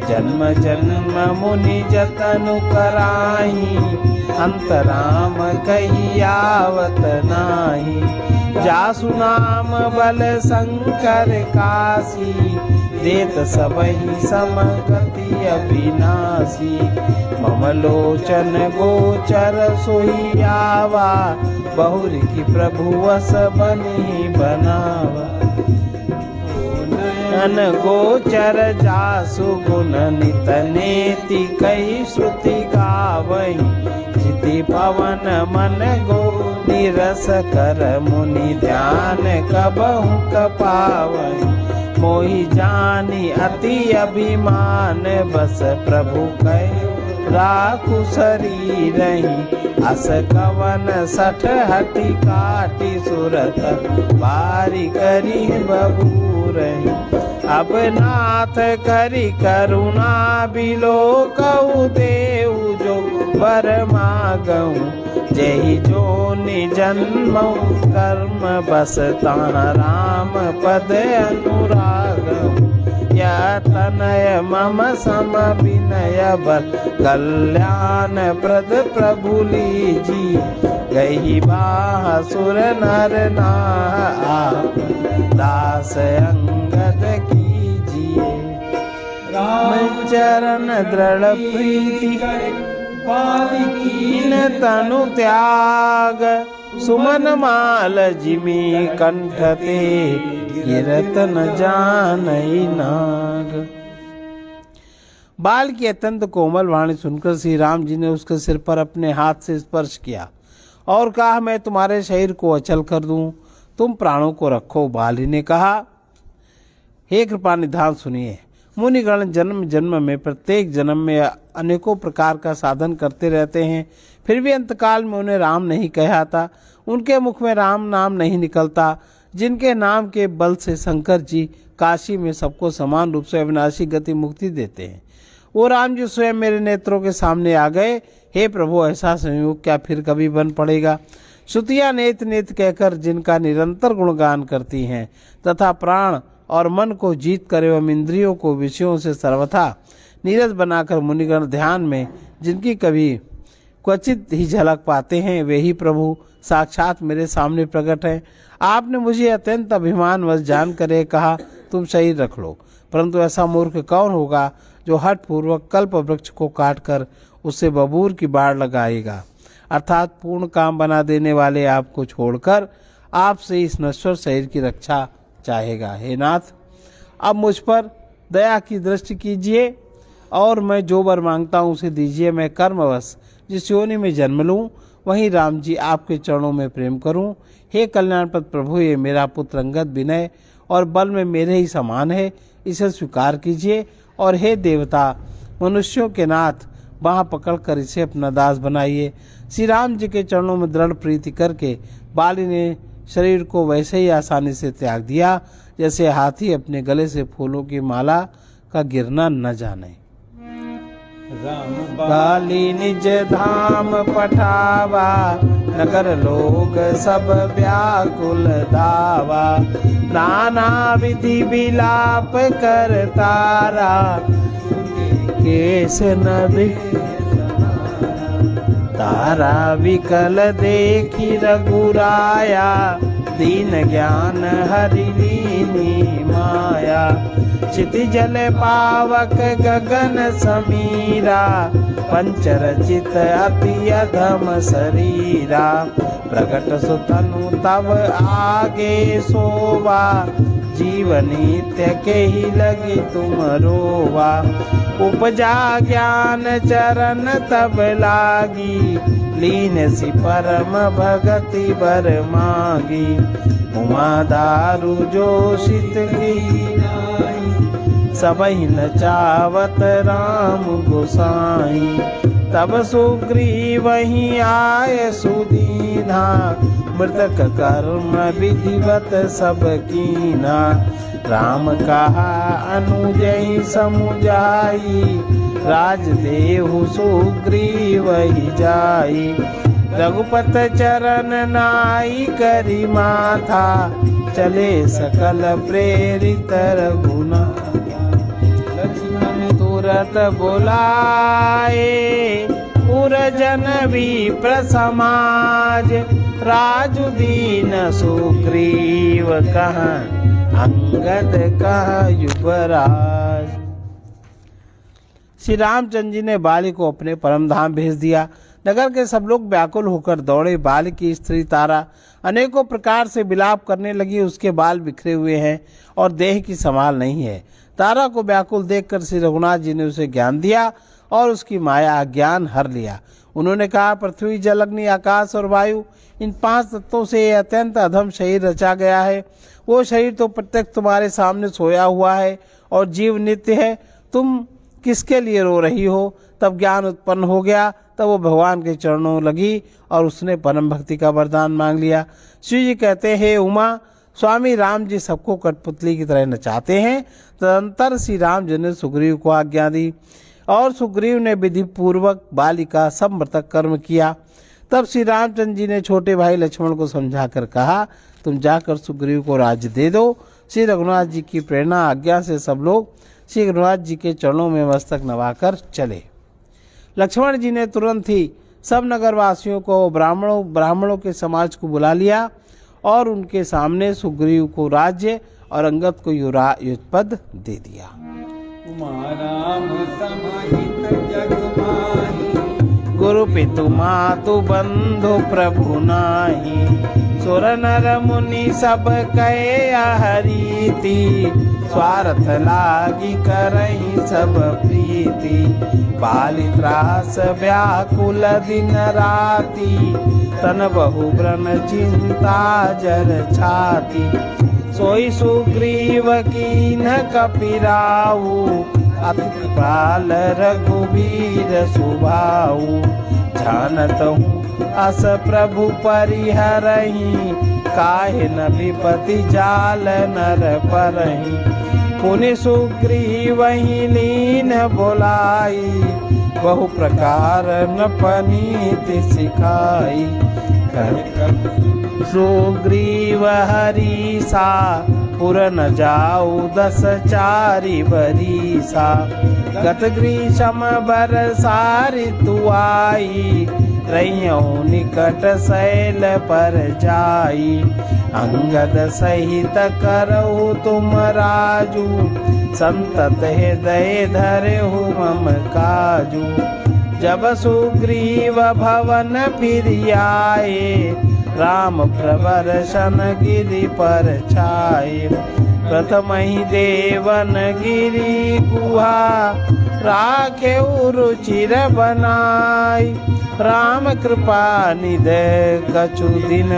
जन्म जन्म मुनि जतनु कराही, अंतराम कही आवत नाही, जासु नाम बल शंकर काशी, देत सबहि समगति अविनाशी, मम लोचन गोचर सोई आवा, बहुरी की प्रभु वस बनी बनावा, नन गोचर जासु गुण नित नेति, कई श्रुति गावई, जिति पवन मन गो निरस कर, मुनि ध्यान कबहु कपावई, मोहि जानी अति अभिमान, बस प्रभु कह राखु शरीरहि, अस कवन सठ हटि काटि सुरत, बारी करी बबूरहि, अब नाथ करी करुणा बिलो, कहु देऊ जो वर मागऊं, जहि जो निजन्मऊ कर्म बस, ताना राम पद अनुरागऊं, या तनय मम सम विनय बल, कल्याण प्रद प्रभु लीजी, गई बाह सुर नर नार आप दास अंगद कीजिए। राम चरण दृढ़ प्रीति कीन तनु त्याग सुमन माल जिमी कंठ ते गिरत न जानई नाग। बाल की अत्यंत कोमल वाणी सुनकर श्री राम जी ने उसके सिर पर अपने हाथ से स्पर्श किया और कहा, मैं तुम्हारे शरीर को अचल कर दूं, तुम प्राणों को रखो। बाली ने कहा, हे कृपा निधान सुनिए, मुनिगण जन्म जन्म में प्रत्येक जन्म में अनेकों प्रकार का साधन करते रहते हैं, फिर भी अंतकाल में उन्हें राम नहीं कहता, उनके मुख में राम नाम नहीं निकलता। जिनके नाम के बल से शंकर जी काशी में सबको समान रूप से अविनाशी गति मुक्ति देते हैं, वो राम जी स्वयं मेरे नेत्रों के सामने आ गए। हे प्रभु, ऐसा संयोग क्या फिर कभी बन पड़ेगा। श्रुतियाँ नेत नेत कहकर जिनका निरंतर गुणगान करती हैं तथा प्राण और मन को जीत कर एवं इंद्रियों को विषयों से सर्वथा नीरस बनाकर मुनिगण ध्यान में जिनकी कभी क्वचित ही झलक पाते हैं, वे ही प्रभु साक्षात मेरे सामने प्रकट हैं। आपने मुझे अत्यंत अभिमानवश जान कर कहा, तुम शरीर रख लो, परंतु ऐसा मूर्ख कौन होगा जो हठ पूर्वक कल्प वृक्ष को काटकर उससे बबूर की बाढ़ लगाएगा, अर्थात पूर्ण काम बना देने वाले आपको छोड़कर आपसे इस नश्वर शरीर की रक्षा चाहेगा। हे नाथ, अब मुझ पर दया की दृष्टि कीजिए और मैं जो वर मांगता हूँ उसे दीजिए। मैं कर्मवश जिस योनि में जन्म लूँ वहीं राम जी आपके चरणों में प्रेम करूँ। हे कल्याणपद प्रभु, ये मेरा पुत्र अंगद विनय और बल में मेरे ही समान है, इसे स्वीकार कीजिए। और हे देवता, मनुष्यों के नाथ, बाँह पकड़कर इसे अपना दास बनाइए। श्री राम जी के चरणों में दृढ़ प्रीति करके बाली ने शरीर को वैसे ही आसानी से त्याग दिया जैसे हाथी अपने गले से फूलों की माला का गिरना न जाने। बाली निज धाम पठावा, नगर लोग सब व्याकुल धावा। नाना विधि विलाप कर तारा, केस न तारा विकल देखी रघुराया। दीन ज्ञान हरि लीनी माया, क्षिति जल पावक गगन समीरा। पंचरचित अति अधम शरीरा, प्रकट सुतनु तब आगे सोवा। जीवनीत्य के ही लगी तुम रोवा। उपजा ज्ञान चरण तब लागी, लीन सी परम भगति बर मागी। उमा दारु जोशित की सबहि नचावत राम गोसाई। तब सुग्रीव वहीं आए सुदीना, मृतक कर्म विधिवत सब कीना। राम कहा अनुजय समुझाई, राजदेहु सुग्रीव ही जाई। रघुपत चरण नाई करी माथा, चले सकल प्रेरित रघुनाथ। लक्ष्मण तुरत बुलाए, पुरजन विप्र समाज। राजु दीन सुग्रीव कहाँ, अंगद कहा युवराज। श्री रामचंद्र जी ने बाली को अपने परम धाम भेज दिया। नगर के सब लोग व्याकुल होकर दौड़े। बाली की स्त्री तारा अनेकों प्रकार से विलाप करने लगी। उसके बाल बिखरे हुए हैं और देह की संभाल नहीं है। तारा को व्याकुल देखकर श्री रघुनाथ जी ने उसे ज्ञान दिया और उसकी माया अज्ञान हर लिया। उन्होंने कहा, पृथ्वी जल अग्नि आकाश और वायु, इन 5 तत्वों से यह अत्यंत अधम शरीर रचा गया है। वो शरीर तो प्रत्यक्ष तुम्हारे सामने सोया हुआ है और जीव नित्य है। तुम किसके लिए रो रही हो? तब ज्ञान उत्पन्न हो गया। तब वो भगवान के चरणों लगी और उसने परम भक्ति का वरदान मांग लिया। शिव जी कहते हैं, उमा, स्वामी राम जी सबको कठपुतली की तरह नचाते हैं। तदंतर श्री राम जी ने सुग्रीव को आज्ञा दी और सुग्रीव ने विधि पूर्वक बाली का सब मृतक कर्म किया। तब श्री रामचंद्र जी ने छोटे भाई लक्ष्मण को समझाकर कहा, तुम जाकर सुग्रीव को राज्य दे दो। श्री रघुनाथ जी की प्रेरणा आज्ञा से सब लोग श्री रघुनाथ जी के चरणों में मस्तक नवाकर चले। लक्ष्मण जी ने तुरंत ही सब नगरवासियों को ब्राह्मणों के समाज को बुला लिया और उनके सामने सुग्रीव को राज्य और अंगद को युद्ध पद दे दिया। राम समाहित जग माही, गुरु पितु मातु बंधु प्रभु नाही, सुर नर मुनि सब कहे हरीति, स्वार्थ लागी करही सब प्रीति, बाली त्रास व्याकुल दिन राति, तन बहु ब्रन चिंता जर छाती, सोई सुग्रीव कीन कपिराऊ, अति कृपाल रघुवीर सुभाऊ, जानत हूँ अस प्रभु परिहरहि, काहे न विपति जाल नर परहि, पुनि सुग्रीव ही लीन बोलाई, बहु प्रकार न पनीति सिखाई, सुग्रीव हरीसा, पुर न जाऊ 10 चारि बरीसा, गत ग्रीष्म बरसा ऋतु आई, रहियों निकट शैल पर जाई, अंगद सहित करहु तुम राजू, संतत हृदय धरहु मम काजू, जब सुग्रीव भवन फिर आए, राम प्रवर्षन गिरि पर छाए, प्रथम ही देवन गिरि गुहा, राखे रुचिर बनाई, राम कृपा निधि कछु दिन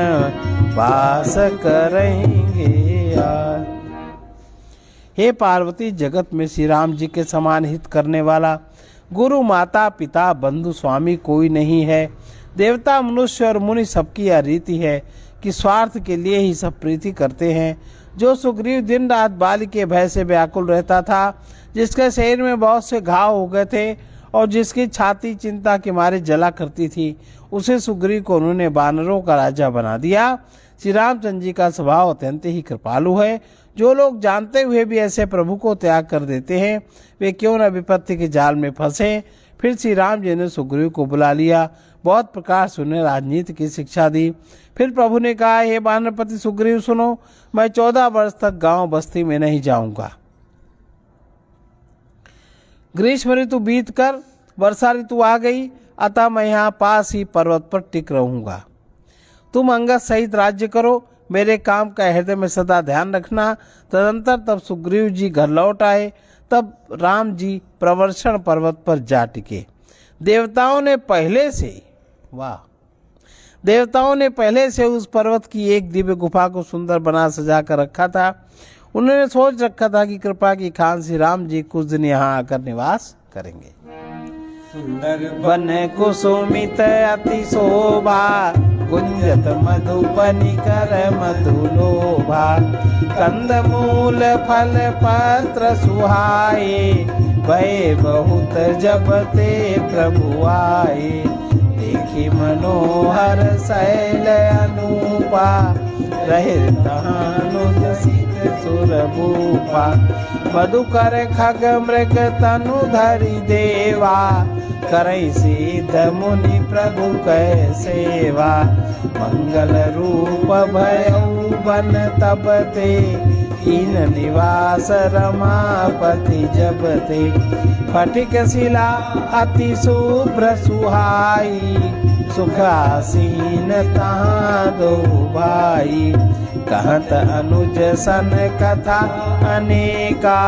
वास करेंगे यार। हे पार्वती, जगत में श्री राम जी के समान हित करने वाला गुरु माता पिता बंधु स्वामी कोई नहीं है। देवता मनुष्य और मुनि सबकी यह रीति है कि स्वार्थ के लिए ही सब प्रीति करते हैं। जो सुग्रीव दिन रात बाली के भय से व्याकुल रहता था, जिसके शरीर में बहुत से घाव हो गए थे और जिसकी छाती चिंता के मारे जला करती थी, उसे सुग्रीव को उन्होंने वानरों का राजा बना दिया। श्री रामचंद्र जी का स्वभाव अत्यंत ही कृपालु है। जो लोग जानते हुए भी ऐसे प्रभु को त्याग कर देते हैं, वे क्यों न विपत्ति के जाल में फंसे। फिर श्री राम जी ने सुग्रीव को बुला लिया, बहुत प्रकार से उन्हें राजनीति की शिक्षा दी। फिर प्रभु ने कहा, हे वानरपति सुग्रीव सुनो, मैं 14 वर्ष तक गांव बस्ती में नहीं जाऊंगा। ग्रीष्म ऋतु बीत कर वर्षा ऋतु आ गई, अतः मैं यहाँ पास ही पर्वत पर टिक रहूंगा। तुम अंगद सहित राज्य करो, मेरे काम का हृदय में सदा ध्यान रखना। तदंतर तब सुग्रीव जी घर लौट आए। तब राम जी प्रवर्षण पर्वत पर जा टिके। देवताओं ने पहले से उस पर्वत की एक दिव्य गुफा को सुंदर बना सजा कर रखा था। उन्होंने सोच रखा था कि कृपा की खान श्री राम जी कुछ दिन यहाँ आकर निवास करेंगे। सुंदर वन कुसुमित अति शोभा, गुंजत मधुबनी कर मधुलोभा, कंद मूल फल पत्र सुहाए, भय बहुत जब ते प्रभु आए, देखी मनोहर शैल अनूपा, रहे तहानुज सित सुर भूपा, मधुकर खग मृग तनु धरि देवा, करई सिद्ध मुनि प्रभु कै सेवा, मंगल रूप भयउ बन तब ते, कीन निवास रमापति जब ते, फटिक शिला अति शुभ्र सुहाई, सुखासीन तहाँ दो भाई, कहत अनुज सन कथा अनेका,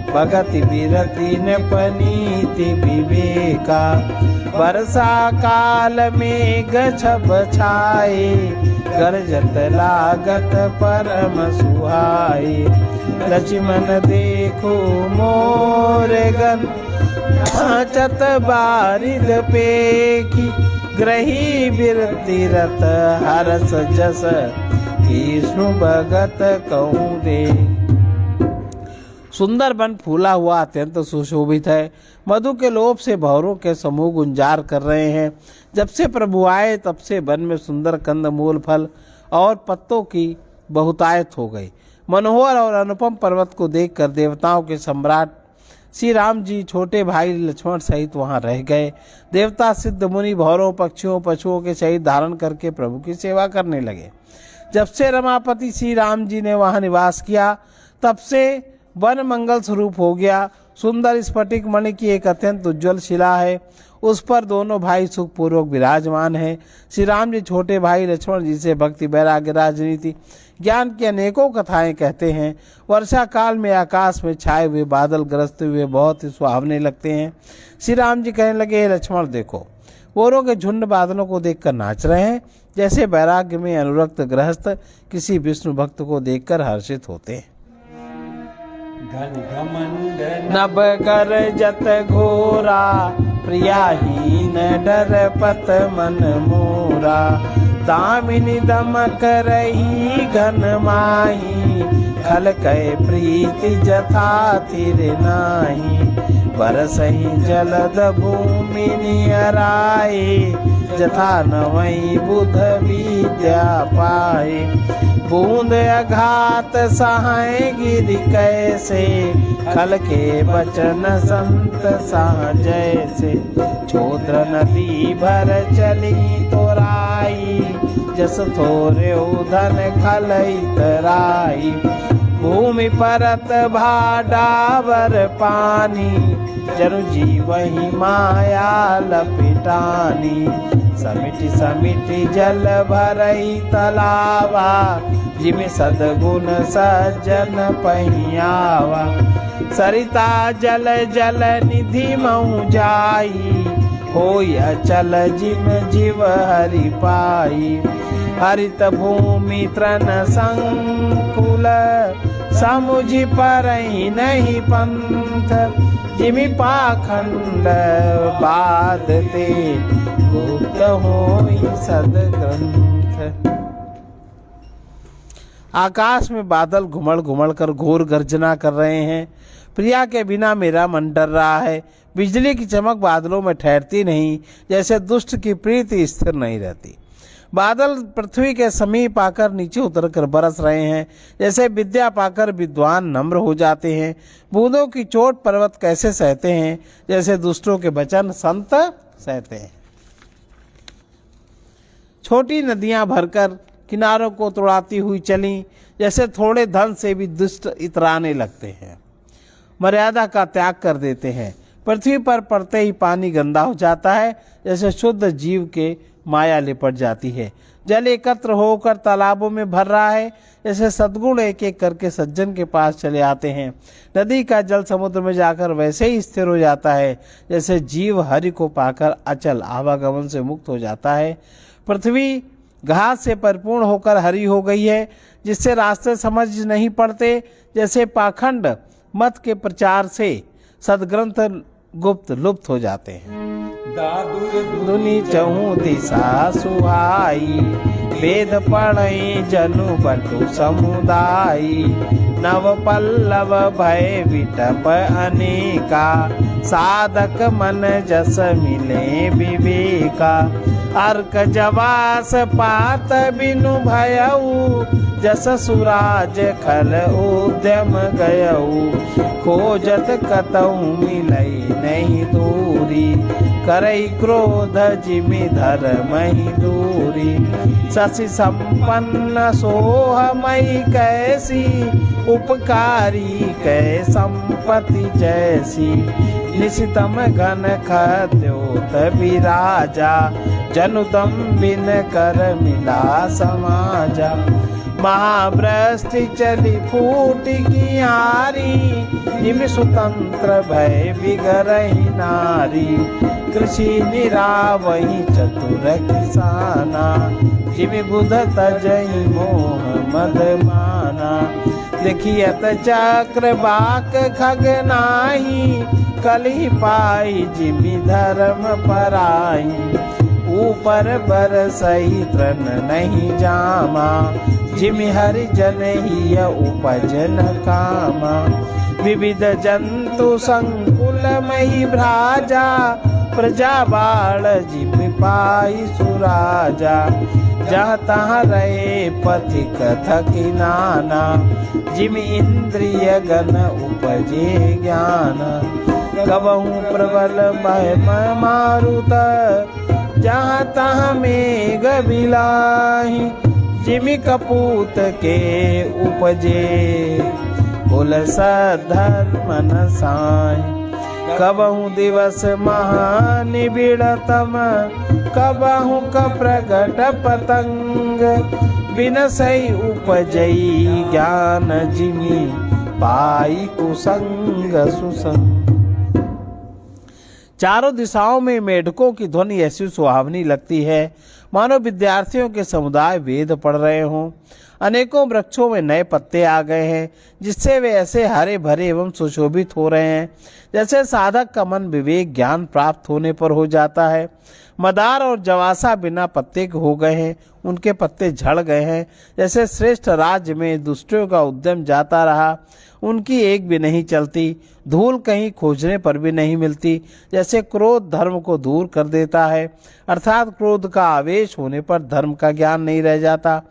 भगति विरति न पनीति विवेका, वर्षा काल में गछब छाए, गरजत लागत परम सुहाए, लक्ष्मण देखो मोर गन, नाचत बारिद पेखी, ग्रही बिरति रत हरस जस, विष्णु भगत कहूँ दे। सुंदर वन फूला हुआ अत्यंत सुशोभित है। मधु के लोभ से भंवरों के समूह गुंजार कर रहे हैं। जब से प्रभु आए तब से वन में सुंदर कंद मूल फल और पत्तों की बहुतायत हो गई। मनोहर और अनुपम पर्वत को देखकर देवताओं के सम्राट श्री राम जी छोटे भाई लक्ष्मण सहित वहां रह गए। देवता सिद्ध मुनि भौरों पक्षियों पशुओं के सहित धारण करके प्रभु की सेवा करने लगे। जब से रमापति श्री राम जी ने वहां निवास किया तब से वन मंगल स्वरूप हो गया। सुंदर स्फटिक मणि की एक अत्यंत उज्ज्वल शिला है, उस पर दोनों भाई सुखपूर्वक विराजमान हैं। श्री राम जी छोटे भाई लक्ष्मण जी से भक्ति वैराग्य राजनीति ज्ञान की अनेकों कथाएं कहते हैं। वर्षा काल में आकाश में छाए हुए बादल गरजते हुए बहुत ही सुहावने लगते हैं। श्री राम जी कहने लगे, लक्ष्मण देखो, मोरों के झुंड बादलों को देखकर नाच रहे हैं, जैसे वैराग्य में अनुरक्त गृहस्थ किसी विष्णु भक्त को देखकर हर्षित होते हैं। नभ कर जत घोरा प्रियाहीन डर पत मन मोरा, दामिनी दमक रही घन माही, खल कय प्रीति जथा तिर नाही, बरसही जलद भूमि नियराए, जथा नवई बुध विद्या पाए, बूंद अघात सहाय गिरि कैसे, खल के बचन संत सह जैसे, छोद्र नदी भर चली तोराई, जस थोरे धन खलई तराई, भूमि परत भाडावर पानी, जनु जीवहि माया लपिटानी, समिति समिति जल भरई तलावा, जिमि सद्गुण सज्जन पहियावा, सरिता जल जल निधि महु जाई, होय अचल जिम जीव हरि पाई, हरित भूमि तृण संकुल, समुझि परहि नहीं पंथ, जिमि पाखंड बाधते, गुप्त होई सदग्रंथ। आकाश में बादल घुमड़ घुमड़ कर घोर गर्जना कर रहे हैं। प्रिया के बिना मेरा मन डर रहा है। बिजली की चमक बादलों में ठहरती नहीं, जैसे दुष्ट की प्रीति स्थिर नहीं रहती। बादल पृथ्वी के समीप आकर नीचे उतरकर बरस रहे हैं, जैसे विद्या पाकर विद्वान नम्र हो जाते हैं। बूंदों की चोट पर्वत कैसे सहते हैं, जैसे दुष्टों के वचन संत सहते हैं। छोटी नदियां भरकर किनारों को तोड़ाती हुई चली, जैसे थोड़े धन से भी दुष्ट इतराने लगते हैं, मर्यादा का त्याग कर देते हैं। पृथ्वी पर पड़ते ही पानी गंदा हो जाता है, जैसे शुद्ध जीव के माया लिपट जाती है। जल एकत्र होकर तालाबों में भर रहा है, जैसे सद्गुण एक एक करके सज्जन के पास चले आते हैं। नदी का जल समुद्र में जाकर वैसे ही स्थिर हो जाता है, जैसे जीव हरि को पाकर अचल आवागमन से मुक्त हो जाता है। पृथ्वी घास से परिपूर्ण होकर हरी हो गई है, जिससे रास्ते समझ नहीं पड़ते। जैसे पाखंड मत के प्रचार से सदग्रंथ गुप्त लुप्त हो जाते हैं। दुनि चहु दिशा सुहाई, वेद पढ़ई जनु बटु समुदायी, नव पल्लव भय विटप अनेका, साधक मन जस मिले विवेका, अर्क जवास पात बिनु भयऊ, जस सुराज खल उद्यम गयऊ, खोजत कतहु मिलई नहीं दूरी, करई क्रोध जिमि धर्महि दूरी, शशि संपन्न सोहमयि कैसी, उपकारी कै संपत्ति जैसी, निशितम घन खद्योत विराजा, जनुतम बिन कर मिला समाजा, महावृष्टि चली फूट कियारी, जिमि सुतंत्र भय बिगरहि नारी, कृषि निरावहि चतुर किसाना, जिमि बुध तजहि मोह मद माना, देखियत चक्र बाक खग नाही, कलि पाई जिमि धर्म पराई, ऊपर बरसई तृण नहीं जामा, जिमि हरि जन ही उपज न कामा, विविध जंतु संकुल मही भ्राजा, प्रजा बाल जिमि पाई सुराजा, जहाँ तहाँ रहे पथिक थकी नाना, जिमि इंद्रिय गण उपजे ज्ञान, कबहू प्रबल भय मारुत, जहाँ तहाँ मेघ बिलाहि, जिमि कपूत के उपजे, कुल सधर्म नसाहि। कबहू दिवस महानिबिड़तम, कबहू प्रगट पतंग, बिनसई उपजई ज्ञान जिमि, पाई कुसंग सुसंग। चारों दिशाओं में मेढकों की ध्वनि ऐसी सुहावनी लगती है मानो विद्यार्थियों के समुदाय वेद पढ़ रहे हों। अनेकों वृक्षों में नए पत्ते आ गए हैं, जिससे वे ऐसे हरे भरे एवं सुशोभित हो रहे हैं जैसे साधक का मन विवेक ज्ञान प्राप्त होने पर हो जाता है। मदार और जवासा बिना पत्ते के हो गए हैं, उनके पत्ते झड़ गए हैं। जैसे श्रेष्ठ राज्य में दुष्टों का उद्यम जाता रहा, उनकी एक भी नहीं चलती, धूल कहीं खोजने पर भी नहीं मिलती। जैसे क्रोध धर्म को दूर कर देता है, अर्थात क्रोध का आवेश होने पर धर्म का ज्ञान नहीं रह जाता।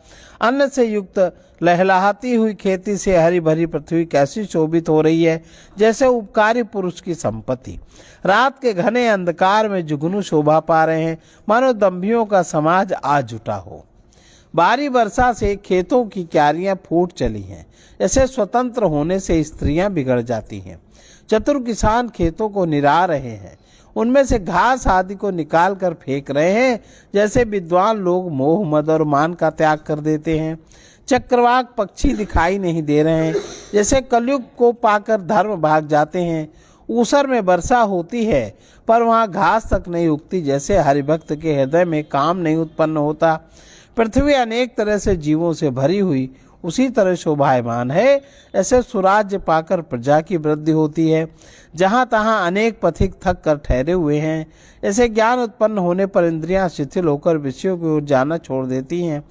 अन्न से युक्त लहलहाती हुई खेती से हरी भरी पृथ्वी कैसी शोभित हो रही है, जैसे उपकारी पुरुष की संपत्ति। रात के घने अंधकार में जुगनू शोभा पा रहे हैं, मानो दंभियों का समाज आ जुटा हो। भारी वर्षा से खेतों की क्यारियां फूट चली हैं, जैसे स्वतंत्र होने से स्त्रियां बिगड़ जाती हैं। चतुर किसान खेतों को निरा रहे हैं, उनमें से घास आदि को निकाल कर फेंक रहे हैं, जैसे विद्वान लोग मोह मद और मान का त्याग कर देते हैं। चक्रवाक पक्षी दिखाई नहीं दे रहे हैं, जैसे कलयुग को पाकर धर्म भाग जाते हैं। ऊसर में वर्षा होती है पर वहाँ घास तक नहीं उगती, जैसे हरिभक्त के हृदय में काम नहीं उत्पन्न होता। पृथ्वी अनेक तरह से जीवों से भरी हुई उसी तरह शोभायमान है, ऐसे सुराज्य पाकर प्रजा की वृद्धि होती है। जहाँ तहाँ अनेक पथिक थक कर ठहरे हुए हैं, ऐसे ज्ञान उत्पन्न होने पर इंद्रियां शिथिल होकर विषयों की ओर जाना छोड़ देती हैं।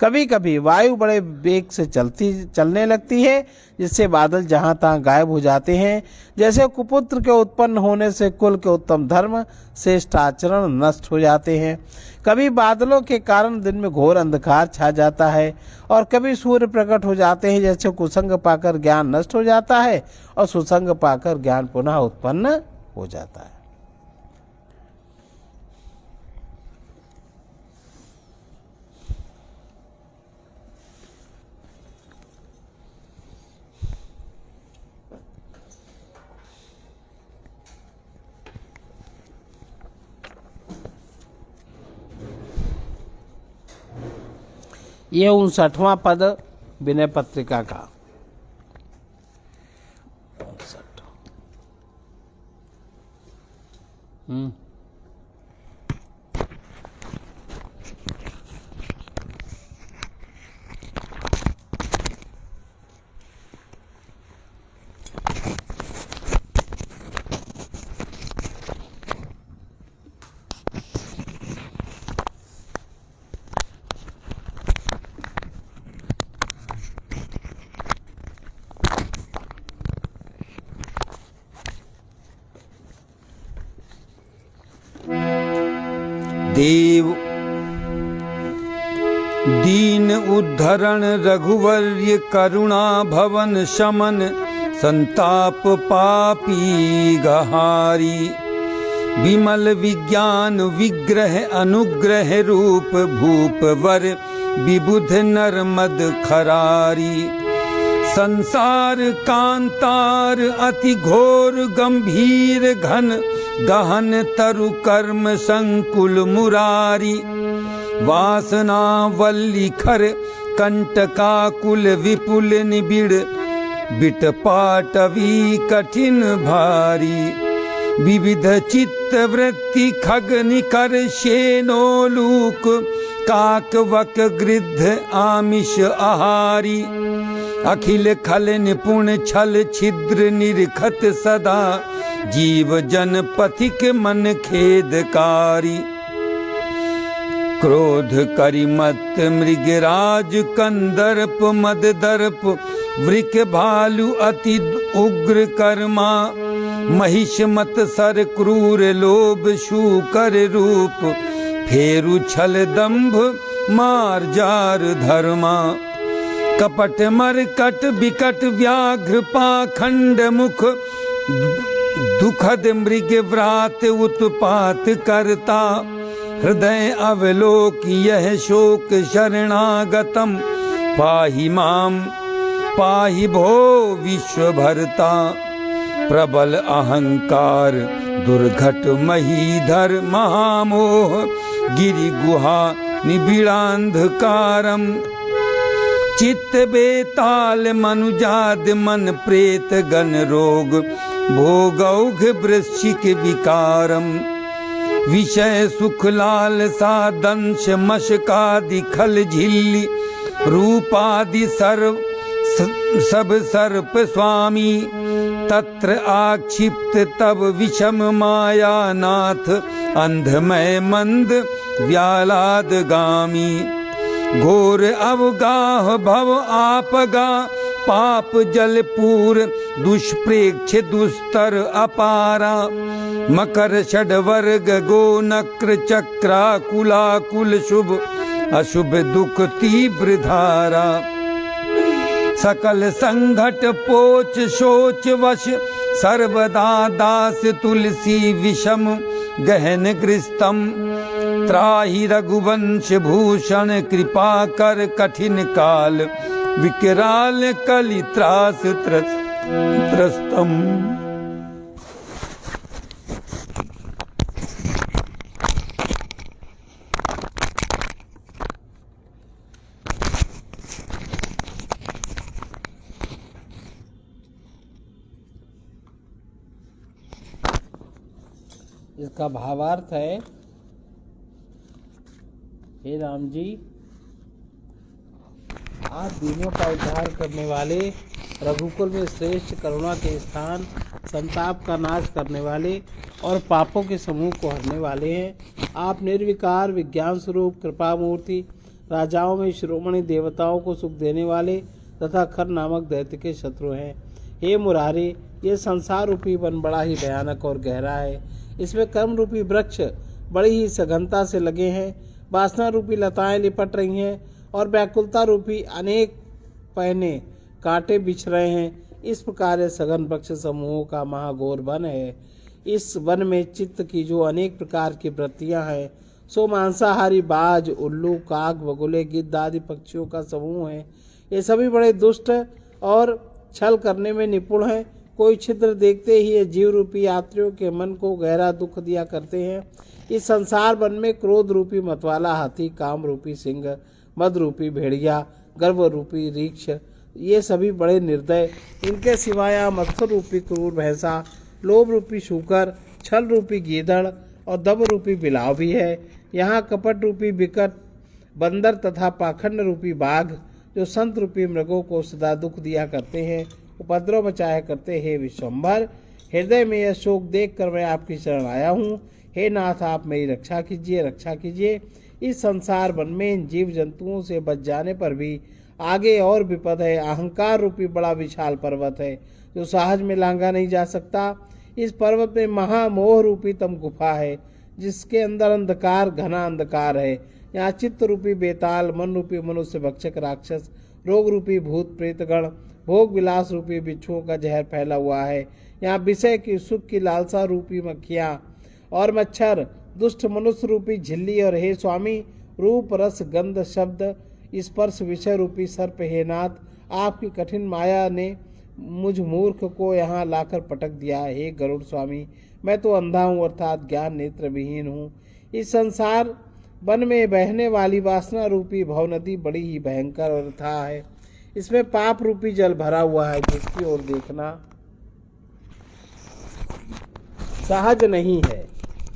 कभी कभी वायु बड़े वेग से चलने लगती है, जिससे बादल जहाँ तहाँ गायब हो जाते हैं। जैसे कुपुत्र के उत्पन्न होने से कुल के उत्तम धर्म श्रेष्ठ आचरण नष्ट हो जाते हैं। कभी बादलों के कारण दिन में घोर अंधकार छा जाता है, और कभी सूर्य प्रकट हो जाते हैं। जैसे कुसंग पाकर ज्ञान नष्ट हो जाता है और सुसंग पाकर ज्ञान पुनः उत्पन्न हो जाता है। ये 59वां पद विनय पत्रिका का। 59। देव दीन उद्धरण रघुवर्य करुणा भवन शमन संताप पापी गहारी विमल विज्ञान विग्रह अनुग्रह रूप भूप वर विबुध नर्मद खरारी संसार कांतार अति घोर गंभीर घन गहन तरु कर्म संकुल मुरारी वासना वल्ली खर कंटकाकुल विपुल निबिड़ बिट पाटवी कठिन भारी विविध चित्त वृत्ति खग निकर शेनोलूक काकवक गृद्ध आमिष आहारी अखिल खल निपुण छल छिद्र निरखत सदा जीव जन पथिक मन खेदकारी क्रोध करिमत मृगराज कंदर्प मद दर्प वृक भालु अति उग्र कर्मा महिष मत सर क्रूर लोभ शूकर रूप फेरु छल दंभ मार जार धर्मा कपट मरकट विकट व्याघ्र पाखंड मुख दुख सुखद मृग व्रात उत्पात करता, हृदय अवलोक यह शोक शरणागतम, पाहि माम पाहि भो विश्व भरता। प्रबल अहंकार दुर्घट महीधर महामोह, गिरि गुहा निबिड़ांधकारम। चित्त बेताल मनुजाद मन प्रेत गण रोग, भोगौघ वृश्चिक विकारम। विषय सुख लालसा दंश मशकादि खल झिल्ली, रूपादि सर्व सब सर्प स्वामी। तत्र आक्षिप्त तब विषम मायानाथ, अंधमय मंद व्यालाद गामी। घोर अवगाह भव आपगा, पाप जलपूर दुष्प्रेक्ष दुस्तर अपारा। मकर षड्वर्ग गो नक्र चक्राकुलाकुल शुभ, अशुभ दुख तीव्र धारा। सकल संघट पोच शोच वश, सर्वदा दास तुलसी विषम गहन गृस्तम। त्राहि रघुवंश भूषण कृपा कर कठिन काल, विकराल कलि त्रास त्रस्तम। इसका भावार्थ है, हे राम जी, आप दीनों का उद्धार करने वाले, रघुकुल में श्रेष्ठ, करुणा के स्थान, संताप का नाश करने वाले और पापों के समूह को हरने वाले हैं। आप निर्विकार विज्ञान स्वरूप कृपा मूर्ति, राजाओं में शिरोमणि, देवताओं को सुख देने वाले तथा खर नामक दैत्य के शत्रु हैं। हे मुरारे, ये संसार रूपी वन बड़ा ही भयानक और गहरा है। इसमें कर्म रूपी वृक्ष बड़ी ही सघनता से लगे हैं, वासना रूपी लताएं लिपट रही हैं और व्याकुलता रूपी अनेक पहने कांटे बिछ रहे हैं। इस प्रकार ये सघन वृक्ष समूहों का महाघोर वन है। इस वन में चित्त की जो अनेक प्रकार की वृत्तियां हैं, सो मांसाहारी बाज, उल्लू, काग, बगुले, गिद्ध आदि पक्षियों का समूह है। ये सभी बड़े दुष्ट और छल करने में निपुण हैं। कोई छिद्र देखते ही ये जीव रूपी यात्रियों के मन को गहरा दुख दिया करते हैं। इस संसार वन में क्रोध रूपी मतवाला हाथी, काम रूपी सिंह, मद रूपी भेड़िया, गर्व रूपी रीक्ष, ये सभी बड़े निर्दय। इनके सिवाय मत्सर रूपी क्रूर भैंसा, लोभ रूपी शूकर, छल रूपी गीदड़ और दब रूपी बिलाव भी है। यहाँ कपट रूपी विकट बंदर तथा पाखंड रूपी बाघ, जो संत रूपी मृगों को सदा दुख दिया करते हैं, उपद्रव मचाया करते। हे विश्वम्भर, हृदय में यह शोक देख कर मैं आपकी शरण आया हूँ। हे नाथ, आप मेरी रक्षा कीजिए, रक्षा कीजिए। इस संसार वन में इन जीव जंतुओं से बच जाने पर भी आगे और विपद है। अहंकार रूपी बड़ा विशाल पर्वत है, जो सहज में लांघा नहीं जा सकता। इस पर्वत में महामोह रूपी तम गुफा है, जिसके अंदर अंधकार, घना अंधकार है। यहाँ चित्त रूपी बेताल, मन रूपी मनुष्य भक्षक राक्षस, रोग रूपी भूत प्रेतगण, भोग विलास रूपी बिच्छुओं का जहर फैला हुआ है। यहाँ विषय की, सुख की लालसा रूपी मक्खियाँ और मच्छर, दुष्ट मनुष्य रूपी झिल्ली और हे स्वामी, रूप रस गंध शब्द स्पर्श विषय रूपी सर्प। हे नाथ, आपकी कठिन माया ने मुझ मूर्ख को यहाँ लाकर पटक दिया। हे गरुड़ स्वामी, मैं तो अंधा हूँ, अर्थात ज्ञान नेत्र विहीन हूँ। इस संसार वन में बहने वाली वासना रूपी भव नदी बड़ी ही भयंकर और अथाह है। इसमें पाप रूपी जल भरा हुआ है, जिसकी ओर देखना सहज नहीं है।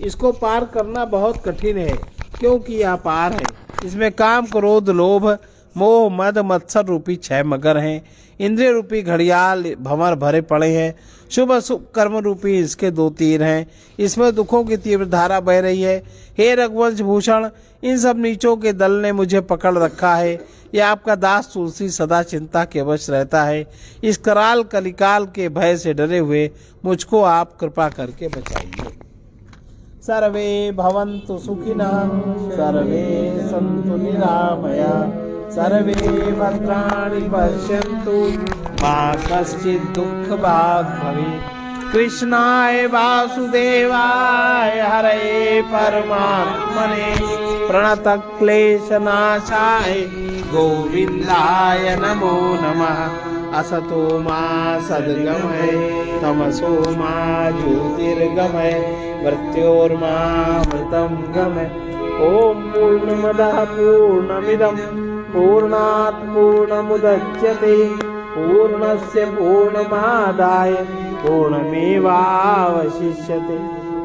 इसको पार करना बहुत कठिन है, क्योंकि यह पार है। इसमें काम, क्रोध, लोभ, मोह, मद, मत्सर रूपी 6 मगर हैं। इंद्रिय रूपी घड़ियाल भंवर भरे पड़े हैं। शुभ अशुभ कर्म रूपी इसके 2 तीर हैं। इसमें दुखों की तीव्र धारा बह रही है। हे रघुवंश भूषण, इन सब नीचों के दल ने मुझे पकड़ रखा है। यह आपका दास तुलसी सदा चिंता के वश रहता है। इस कराल कलिकाल के भय से डरे हुए मुझको आप कृपा करके बचाइए। सर्वे भवन्तु सुखिनः, सर्वे सन्तु निरामया, सर्वे भद्राणि पश्यन्तु, मा कश्चित् दुःखभाग् भवेत्। कृष्णाय वासुदेवाय हरे परमात्मने प्रणतक्लेशनाशाय गोविन्दाय नमो नमः। असतो मा सद्गमय तमसो मा ज्योतिर्गमय मृत्योर्मामृतं गमय। ॐ पूर्णमदः पूर्णमिदं पूर्णात् पूर्णमुदच्यते पूर्णस्य पूर्णमादाय पूर्णमेवावशिष्यते।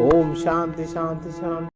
ओम शांति शांति शांति।